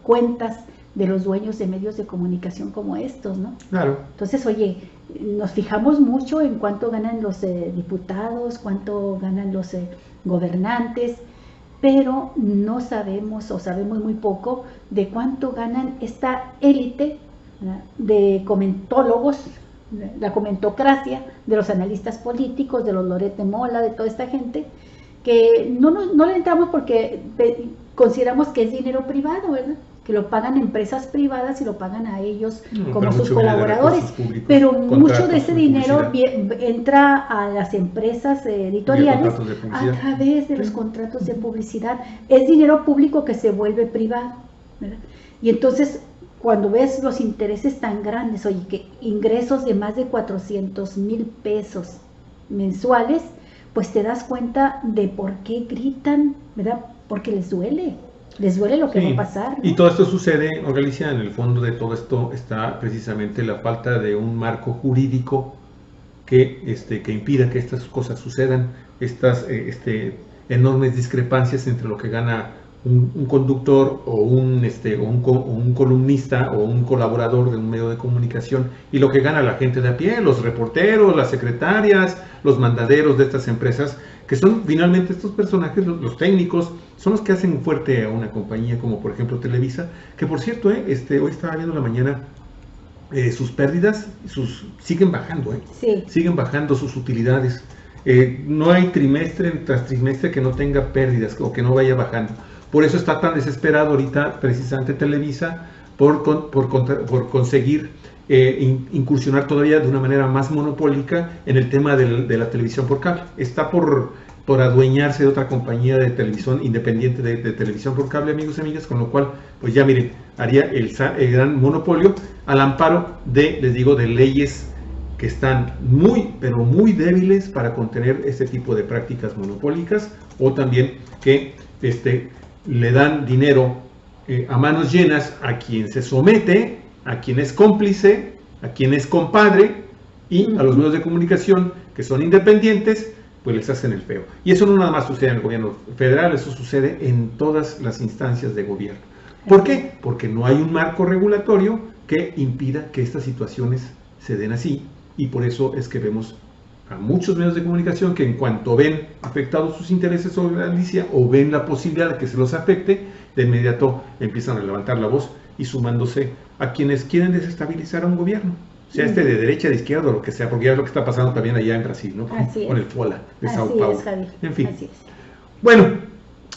cuentas de los dueños de medios de comunicación como estos, ¿no? Claro. Entonces, oye, nos fijamos mucho en cuánto ganan los diputados, cuánto ganan los gobernantes, pero no sabemos, o sabemos muy poco de cuánto ganan esta élite, ¿verdad?, de comentólogos, la comentocracia, de los analistas políticos, de los Loret de Mola, de toda esta gente, que no le entramos porque consideramos que es dinero privado, ¿verdad?, que lo pagan empresas privadas y lo pagan a ellos como sus colaboradores, pero mucho de ese dinero entra a las empresas editoriales a través de los contratos de publicidad. Es dinero público que se vuelve privado, ¿verdad? Y entonces cuando ves los intereses tan grandes, oye, que ingresos de más de 400,000 pesos mensuales, pues te das cuenta de por qué gritan, ¿verdad? Porque les duele lo que va a pasar, ¿no? Y todo esto sucede, Galicia, en el fondo de todo esto está precisamente la falta de un marco jurídico que impida que estas cosas sucedan, estas enormes discrepancias entre lo que gana un conductor o un columnista o un colaborador de un medio de comunicación y lo que gana la gente de a pie, los reporteros, las secretarias, los mandaderos de estas empresas, que son finalmente estos personajes, los técnicos, son los que hacen fuerte a una compañía como por ejemplo Televisa, que por cierto, hoy estaba viendo en la mañana, sus pérdidas siguen bajando, sí, siguen bajando sus utilidades. No hay trimestre tras trimestre que no tenga pérdidas o que no vaya bajando. Por eso está tan desesperado ahorita precisamente Televisa por conseguir incursionar todavía de una manera más monopólica en el tema de la televisión por cable. Está por adueñarse de otra compañía de televisión independiente de televisión por cable, amigos y amigas, con lo cual, pues ya miren, haría el gran monopolio al amparo les digo, de leyes que están muy, pero muy débiles para contener este tipo de prácticas monopólicas, o también que le dan dinero a manos llenas a quien se somete, a quien es cómplice, a quien es compadre, y a los medios de comunicación que son independientes, pues les hacen el feo. Y eso no nada más sucede en el gobierno federal, eso sucede en todas las instancias de gobierno. ¿Por qué? Porque no hay un marco regulatorio que impida que estas situaciones se den así, y por eso es que vemos a muchos medios de comunicación que en cuanto ven afectados sus intereses sobre Galicia o ven la posibilidad de que se los afecte, de inmediato empiezan a levantar la voz y sumándose a quienes quieren desestabilizar a un gobierno, sea de derecha, de izquierda o lo que sea, porque ya es lo que está pasando también allá en Brasil, ¿no? Con el FOLA de Sao Paulo. Es, Javier. En fin. Así es. Bueno,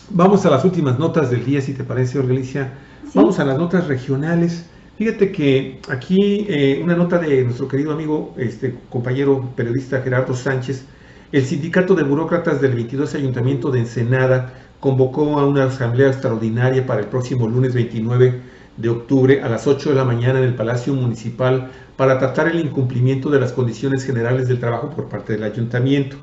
vamos a las últimas notas del día, si te parece, Galicia. ¿Sí? Vamos a las notas regionales. Fíjate que aquí una nota de nuestro querido amigo, compañero periodista Gerardo Sánchez. El sindicato de burócratas del 22 Ayuntamiento de Ensenada convocó a una asamblea extraordinaria para el próximo lunes 29 de octubre a las 8 de la mañana en el Palacio Municipal para tratar el incumplimiento de las condiciones generales del trabajo por parte del ayuntamiento.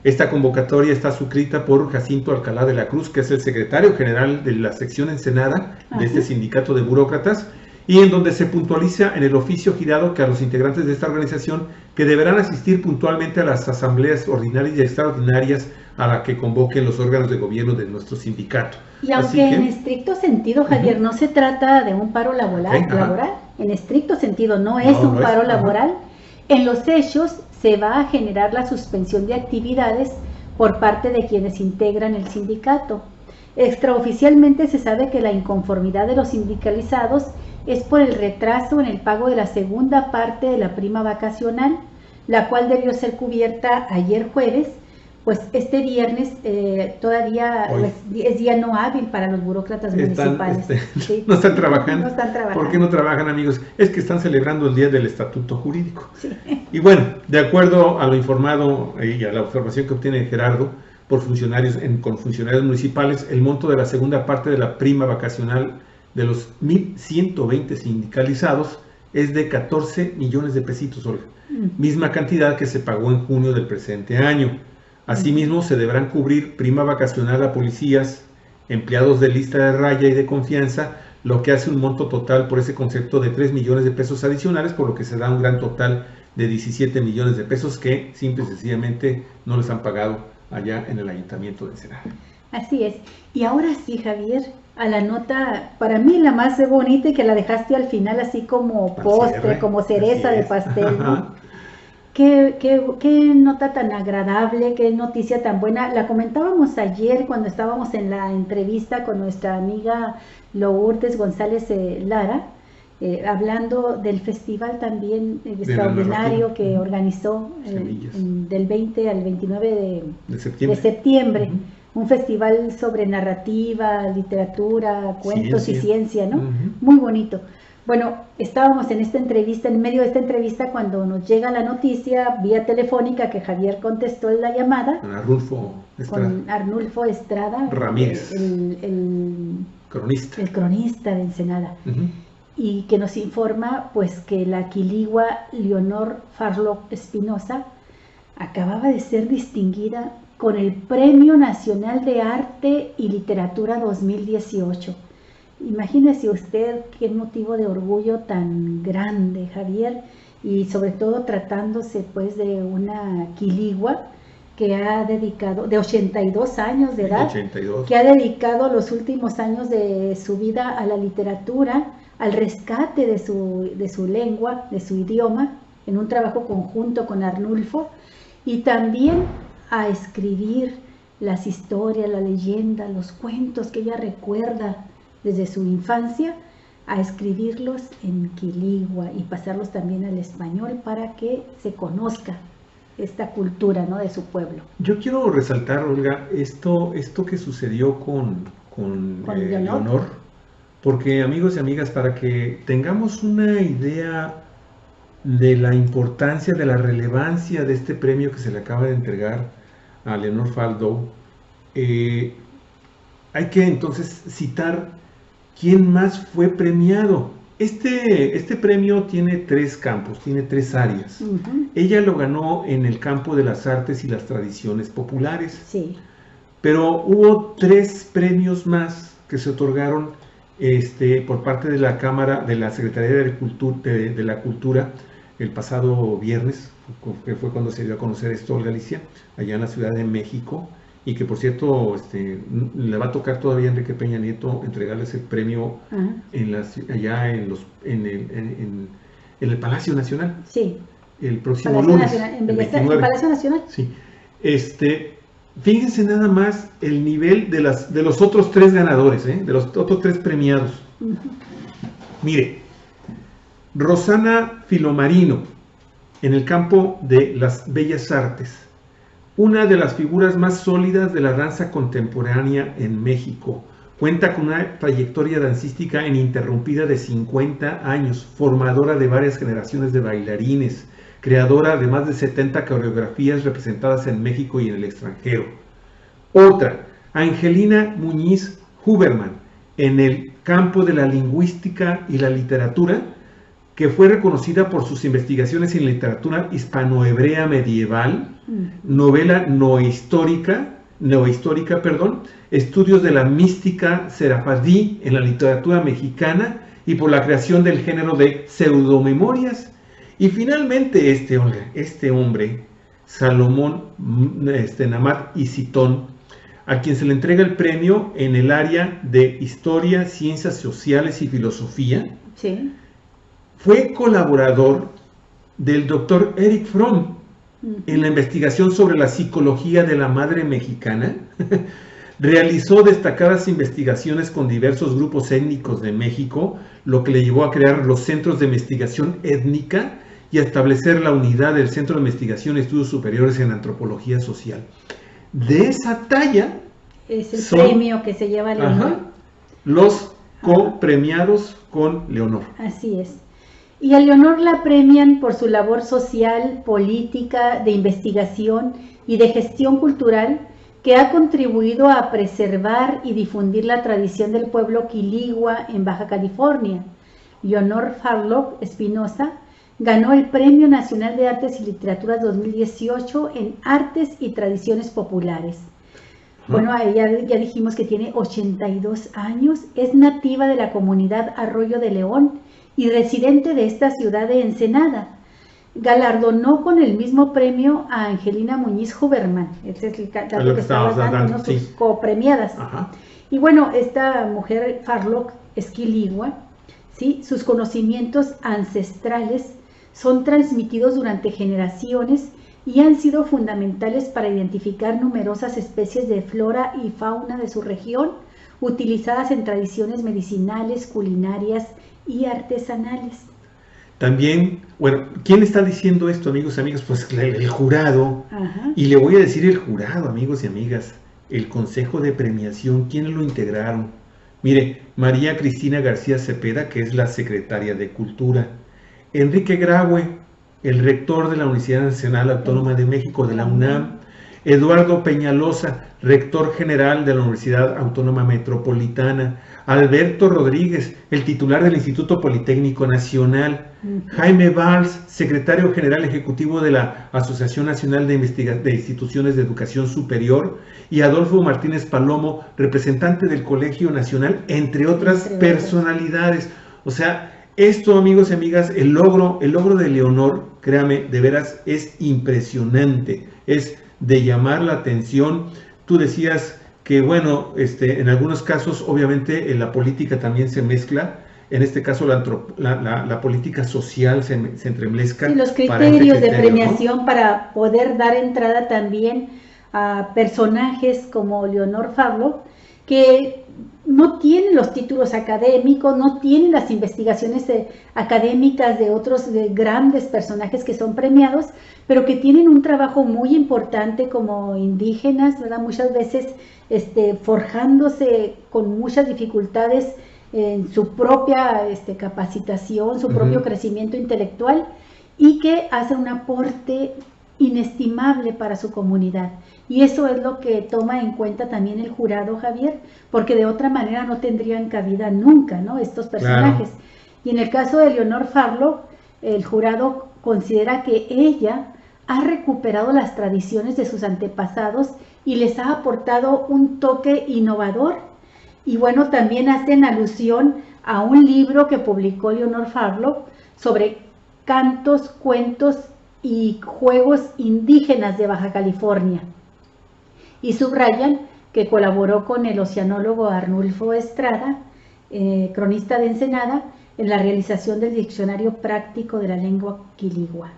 Esta convocatoria está suscrita por Jacinto Alcalá de la Cruz, que es el secretario general de la sección Ensenada de este sindicato de burócratas, y en donde se puntualiza en el oficio girado que a los integrantes de esta organización que deberán asistir puntualmente a las asambleas ordinarias y extraordinarias a la que convoquen los órganos de gobierno de nuestro sindicato. Y aunque en estricto sentido, Javier, no se trata de un paro laboral, en estricto sentido no es un paro laboral, en los hechos se va a generar la suspensión de actividades por parte de quienes integran el sindicato. Extraoficialmente se sabe que la inconformidad de los sindicalizados es por el retraso en el pago de la segunda parte de la prima vacacional, la cual debió ser cubierta ayer jueves, pues este viernes todavía es día no hábil para los burócratas municipales. ¿Sí? No están trabajando. No están trabajando. ¿Por qué no trabajan, amigos? Es que están celebrando el Día del Estatuto Jurídico. Sí. Y bueno, de acuerdo a lo informado y a la información que obtiene Gerardo por funcionarios con funcionarios municipales, el monto de la segunda parte de la prima vacacional de los 1,120 sindicalizados es de 14 millones de pesitos, Olga. Misma cantidad que se pagó en junio del presente año. Asimismo, se deberán cubrir prima vacacional a policías, empleados de lista de raya y de confianza, lo que hace un monto total por ese concepto de 3 millones de pesos adicionales, por lo que se da un gran total de 17 millones de pesos que simple y sencillamente no les han pagado allá en el Ayuntamiento de Ensenada. Así es. Y ahora sí, Javier, a la nota, para mí la más bonita y que la dejaste al final así como postre, como cereza de pastel, ¿no? Qué nota tan agradable, qué noticia tan buena. La comentábamos ayer cuando estábamos en la entrevista con nuestra amiga Lourdes González Lara, hablando del festival también extraordinario que organizó del 20 al 29 de septiembre. Un festival sobre narrativa, literatura, cuentos y ciencia, ¿no? Muy bonito. Bueno, estábamos en esta entrevista, en medio de esta entrevista, cuando nos llega la noticia vía telefónica que Javier contestó la llamada. Con Arnulfo Estrada Ramírez, el cronista. El cronista de Ensenada. Y que nos informa pues que la quiligua Leonor Farlock Espinosa acababa de ser distinguida con el Premio Nacional de Arte y Literatura 2018. Imagínese usted qué motivo de orgullo tan grande, Javier, y sobre todo tratándose pues de una quiligua que ha dedicado, de 82 años de edad, 82. Que ha dedicado los últimos años de su vida a la literatura, al rescate de su lengua, de su idioma, en un trabajo conjunto con Arnulfo, y también a escribir las historias, la leyenda, los cuentos que ella recuerda desde su infancia, a escribirlos en quiligua y pasarlos también al español para que se conozca esta cultura, ¿no?, de su pueblo. Yo quiero resaltar, Olga, esto que sucedió con Leonor, porque amigos y amigas, para que tengamos una idea de la importancia, de la relevancia de este premio que se le acaba de entregar a Leonor Faldo, hay que entonces citar quién más fue premiado. Este premio tiene 3 campos, tiene 3 áreas. Ella lo ganó en el campo de las artes y las tradiciones populares. Sí. Pero hubo 3 premios más que se otorgaron por parte de la Cámara, de la Secretaría de la Cultura, el pasado viernes, que fue cuando se dio a conocer esto, Olga Alicia, allá en la Ciudad de México, y que por cierto le va a tocar todavía a Enrique Peña Nieto entregarles el premio allá en el Palacio Nacional. Sí. El próximo lunes. ¿En el Palacio Nacional? Sí. Fíjense nada más el nivel de los otros 3 ganadores, de los otros 3 premiados. Mire, Rosana Filomarino, en el campo de las bellas artes, una de las figuras más sólidas de la danza contemporánea en México. Cuenta con una trayectoria dancística ininterrumpida de 50 años, formadora de varias generaciones de bailarines, creadora de más de 70 coreografías representadas en México y en el extranjero. Otra, Angelina Muñiz Huberman, en el campo de la lingüística y la literatura, que fue reconocida por sus investigaciones en literatura hispanohebrea medieval, novela neohistórica, estudios de la mística serafadí en la literatura mexicana y por la creación del género de pseudomemorias. Y finalmente este hombre, Salomón Namat Isitón, a quien se le entrega el premio en el área de Historia, Ciencias Sociales y Filosofía. Sí. Fue colaborador del doctor Erich Fromm en la investigación sobre la psicología de la madre mexicana, Realizó destacadas investigaciones con diversos grupos étnicos de México, lo que le llevó a crear los centros de investigación étnica y a establecer la unidad del Centro de Investigación y Estudios Superiores en Antropología Social. De esa talla es el premio que se lleva Leonor. Los copremiados con Leonor. Así es. Y a Leonor la premian por su labor social, política, de investigación y de gestión cultural, que ha contribuido a preservar y difundir la tradición del pueblo quiligua en Baja California. Leonor Farlock Espinosa ganó el Premio Nacional de Artes y Literaturas 2018 en Artes y Tradiciones Populares. Bueno, ella ya dijimos que tiene 82 años, es nativa de la comunidad Arroyo de León y residente de esta ciudad de Ensenada. Galardonó con el mismo premio a Angelina Muñiz Huberman, ese es el dato que estabas dando, sus copremiadas. Y bueno, esta mujer Farlock es quiligua, ¿sí? Sus conocimientos ancestrales son transmitidos durante generaciones y han sido fundamentales para identificar numerosas especies de flora y fauna de su región, utilizadas en tradiciones medicinales, culinarias y artesanales. También, bueno, ¿quién está diciendo esto, amigos y amigas? Pues el jurado. Y le voy a decir el jurado, amigos y amigas, el Consejo de Premiación, ¿quiénes lo integraron? Mire, María Cristina García Cepeda, que es la secretaria de Cultura, Enrique Graue, el rector de la Universidad Nacional Autónoma de México, de la UNAM, Eduardo Peñalosa, rector general de la Universidad Autónoma Metropolitana, Alberto Rodríguez, el titular del Instituto Politécnico Nacional, Jaime Valls, secretario general ejecutivo de la Asociación Nacional de Instituciones de Educación Superior, y Adolfo Martínez Palomo, representante del Colegio Nacional, entre otras personalidades. O sea, esto, amigos y amigas, el logro de Leonor, créame, de veras es impresionante, es de llamar la atención. Tú decías que, bueno, en algunos casos, obviamente, en la política también se mezcla. En este caso, la política social se entremezcla. Sí, los criterios de premiación, ¿no? Para poder dar entrada también a personajes como Leonor Farlock, que no tienen los títulos académicos, no tienen las investigaciones académicas de otros grandes personajes que son premiados, pero que tienen un trabajo muy importante como indígenas, ¿verdad? Muchas veces forjándose con muchas dificultades en su propia capacitación, su propio crecimiento intelectual, y que hace un aporte inestimable para su comunidad. Y eso es lo que toma en cuenta también el jurado, Javier, porque de otra manera no tendrían cabida nunca, ¿no?, estos personajes. Claro. Y en el caso de Leonor Farlock, el jurado considera que ella ha recuperado las tradiciones de sus antepasados y les ha aportado un toque innovador. Y bueno, también hacen alusión a un libro que publicó Leonor Farlock sobre cantos, cuentos y juegos indígenas de Baja California. Y subrayan que colaboró con el oceanólogo Arnulfo Estrada, cronista de Ensenada, en la realización del Diccionario Práctico de la Lengua Quiligua.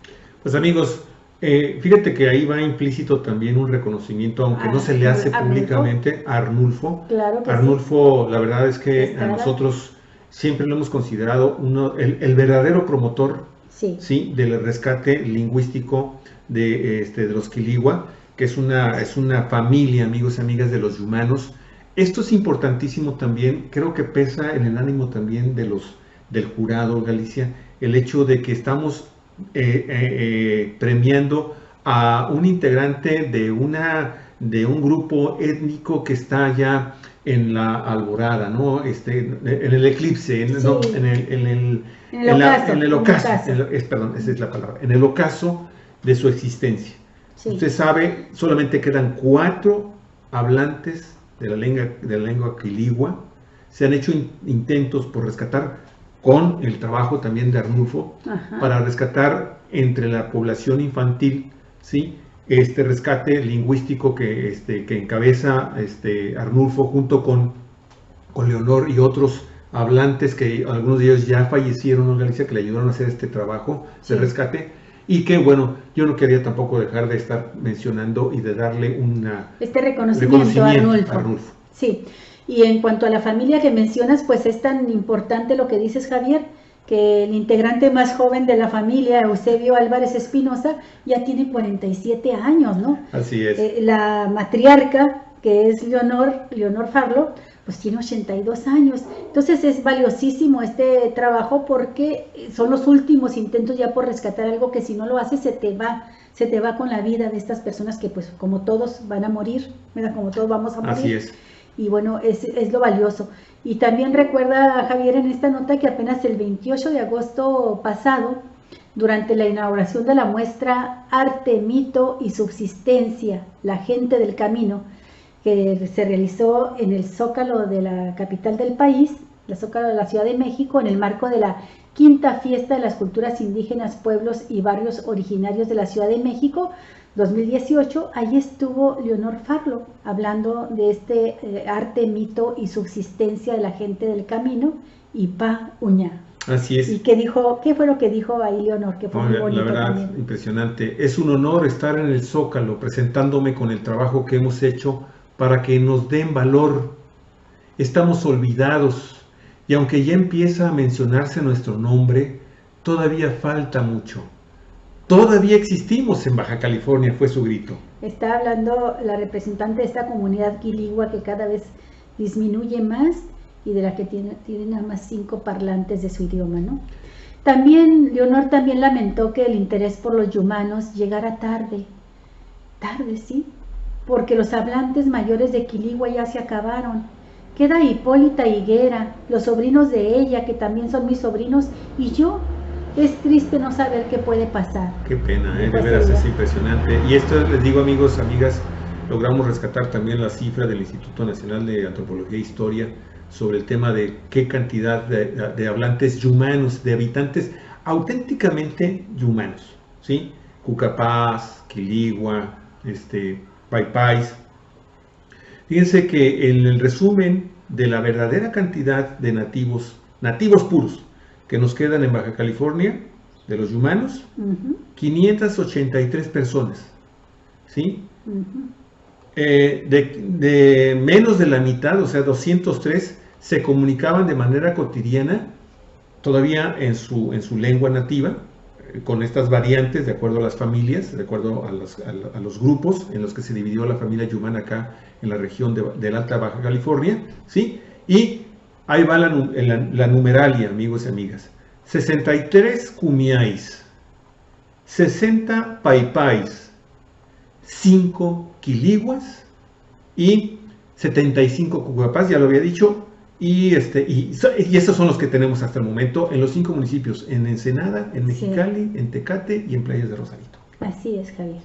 Pues amigos, fíjate que ahí va implícito también un reconocimiento, aunque no se le hace públicamente, a Arnulfo. Claro que Arnulfo, sí. La verdad es que Estrada, a nosotros siempre lo hemos considerado el verdadero promotor, sí, del rescate lingüístico de los Quiligua, que es una familia, amigos y amigas, de los yumanos. Esto es importantísimo también, creo que pesa en el ánimo también del jurado, Galicia, el hecho de que estamos premiando a un integrante de un grupo étnico que está ya en la alborada, ¿no? En el eclipse, en el ocaso, perdón, esa es la palabra, en el ocaso de su existencia. Sí. Usted sabe, solamente quedan 4 hablantes de la lengua quiligua. Se han hecho intentos por rescatar, con el trabajo también de Arnulfo, para rescatar entre la población infantil, ¿sí?, este rescate lingüístico que encabeza Arnulfo junto con Leonor y otros hablantes, que algunos de ellos ya fallecieron en Galicia, que le ayudaron a hacer este trabajo de rescate. y que bueno, yo no quería tampoco dejar de estar mencionando y de darle este reconocimiento a Arnulfo. Sí, y en cuanto a la familia que mencionas, pues es tan importante lo que dices, Javier, que el integrante más joven de la familia, Eusebio Álvarez Espinosa, ya tiene 47 años, ¿no? Así es. La matriarca, que es Leonor Farlow, pues tiene 82 años. Entonces es valiosísimo este trabajo porque son los últimos intentos ya por rescatar algo que si no lo haces se te va con la vida de estas personas que pues como todos van a morir, ¿verdad? Como todos vamos a morir. Así es. Y bueno, es lo valioso. Y también recuerda, Javier, en esta nota que apenas el 28 de agosto pasado, durante la inauguración de la muestra Arte, Mito y Subsistencia, la gente del camino, que se realizó en el Zócalo de la capital del país, el Zócalo de la Ciudad de México, en el marco de la quinta fiesta de las culturas indígenas, pueblos y barrios originarios de la Ciudad de México 2018, ahí estuvo Leonor Farlow hablando de este arte, mito y subsistencia de la gente del camino, Ipa Uña. Así es. ¿Y qué fue lo que dijo ahí Leonor? Que fue muy bonito. La verdad, también. Impresionante. Es un honor estar en el Zócalo presentándome con el trabajo que hemos hecho para que nos den valor. Estamos olvidados y aunque ya empieza a mencionarse nuestro nombre, todavía falta mucho. Todavía existimos en Baja California, fue su grito. Está hablando la representante de esta comunidad quiligua que cada vez disminuye más y de la que tiene nada más 5 parlantes de su idioma, ¿no? También, Leonor también lamentó que el interés por los yumanos llegara tarde, sí, porque los hablantes mayores de quiligua ya se acabaron. Queda Hipólita Higuera, los sobrinos de ella, que también son mis sobrinos, y yo. Es triste no saber qué puede pasar. Qué pena, de veras es impresionante. Y esto les digo, amigos, amigas, logramos rescatar también la cifra del Instituto Nacional de Antropología e Historia sobre el tema de qué cantidad de hablantes yumanos, de habitantes auténticamente yumanos, ¿sí? Cucapás, Quiligua, Paypáis. Fíjense que en el resumen de la verdadera cantidad de nativos puros, que nos quedan en Baja California, de los yumanos, 583 personas, ¿sí? De menos de la mitad, o sea, 203, se comunicaban de manera cotidiana, todavía en su lengua nativa, con estas variantes, de acuerdo a las familias, de acuerdo a los grupos en los que se dividió la familia yumana acá en la región de la Alta Baja California, ¿sí? Y ahí va la numeralia, amigos y amigas. 63 cumiáis, 60 paypáis, 5 quiliguas y 75 cucapás, ya lo había dicho, y esos son los que tenemos hasta el momento en los 5 municipios, en Ensenada, en Mexicali, en Tecate y en Playas de Rosarito. Así es, Javier.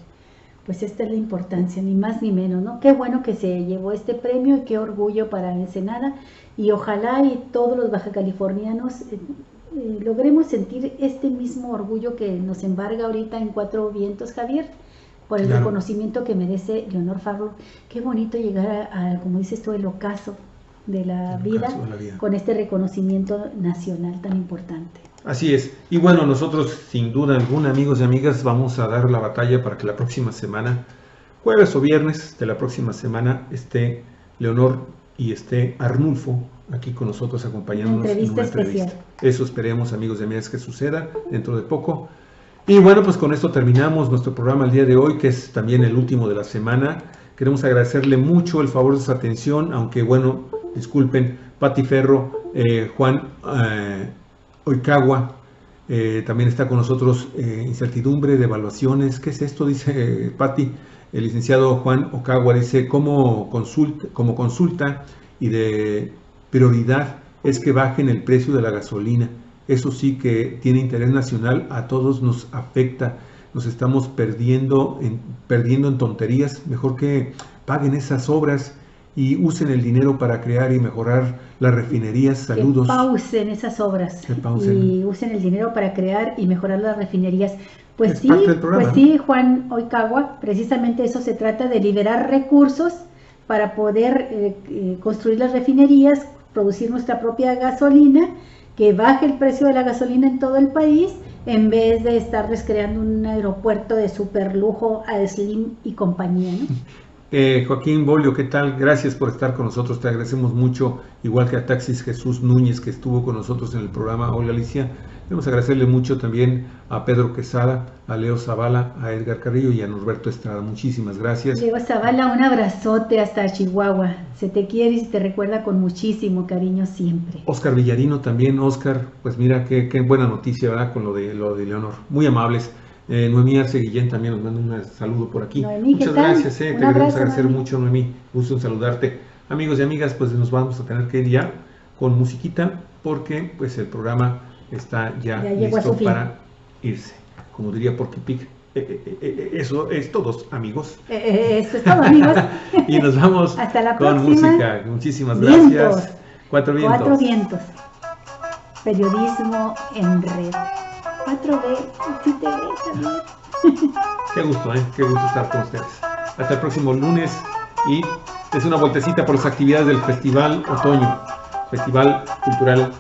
Pues esta es la importancia, ni más ni menos, ¿no? Qué bueno que se llevó este premio y qué orgullo para Ensenada, y ojalá y todos los bajacalifornianos logremos sentir este mismo orgullo que nos embarga ahorita en Cuatro Vientos, Javier, por el reconocimiento que merece Leonor Farlow. Qué bonito llegar a como dices tú, el ocaso de la vida con este reconocimiento nacional tan importante. Así es. Y bueno, nosotros sin duda alguna, amigos y amigas, vamos a dar la batalla para que la próxima semana, jueves o viernes de la próxima semana, esté Leonor y esté Arnulfo aquí con nosotros acompañándonos en una entrevista. Eso esperemos, amigos y amigas, que suceda dentro de poco. Y bueno, pues con esto terminamos nuestro programa el día de hoy, que es también el último de la semana. Queremos agradecerle mucho el favor de su atención, aunque bueno, disculpen, Pati Ferro, Juan Oicagua, también está con nosotros. Incertidumbre de evaluaciones. ¿Qué es esto? Dice Pati. El licenciado Juan Oicagua dice, como consulta y de prioridad es que bajen el precio de la gasolina. Eso sí que tiene interés nacional, a todos nos afecta, nos estamos perdiendo en tonterías. Mejor que paguen esas obras y usen el dinero para crear y mejorar las refinerías. Saludos. Que pausen esas obras y usen el dinero para crear y mejorar las refinerías. Pues sí, Juan Oicagua, precisamente eso se trata, de liberar recursos para poder construir las refinerías, producir nuestra propia gasolina, que baje el precio de la gasolina en todo el país, en vez de estarles creando un aeropuerto de super lujo a Slim y compañía, ¿no? Joaquín Bolio, ¿qué tal? Gracias por estar con nosotros, te agradecemos mucho, igual que a Taxis Jesús Núñez, que estuvo con nosotros en el programa Hola Alicia. Queremos agradecerle mucho también a Pedro Quesada, a Leo Zavala, a Edgar Carrillo y a Norberto Estrada. Muchísimas gracias. Leo Zavala, un abrazote hasta Chihuahua. Se te quiere y se te recuerda con muchísimo cariño siempre. Oscar Villarino también. Oscar, pues mira qué buena noticia, ¿verdad? Con lo de Leonor. Muy amables. Noemí Arce Guillén también nos manda un saludo por aquí. Noemí, muchas gracias, te queremos agradecer mucho, Noemí. Gusto en saludarte. Amigos y amigas, pues nos vamos a tener que ir ya con musiquita, porque pues el programa está ya listo para irse. Como diría Porky Pig, eso es todos, amigos. Eso es todo, amigos. Y nos vamos hasta la con próxima. música. Muchísimas Vientos. gracias. Cuatro vientos. Cuatro vientos. Periodismo en red. 4B, si te ves, Javier. Qué gusto, qué gusto estar con ustedes. Hasta el próximo lunes y es una vueltecita por las actividades del Festival Otoño, Festival Cultural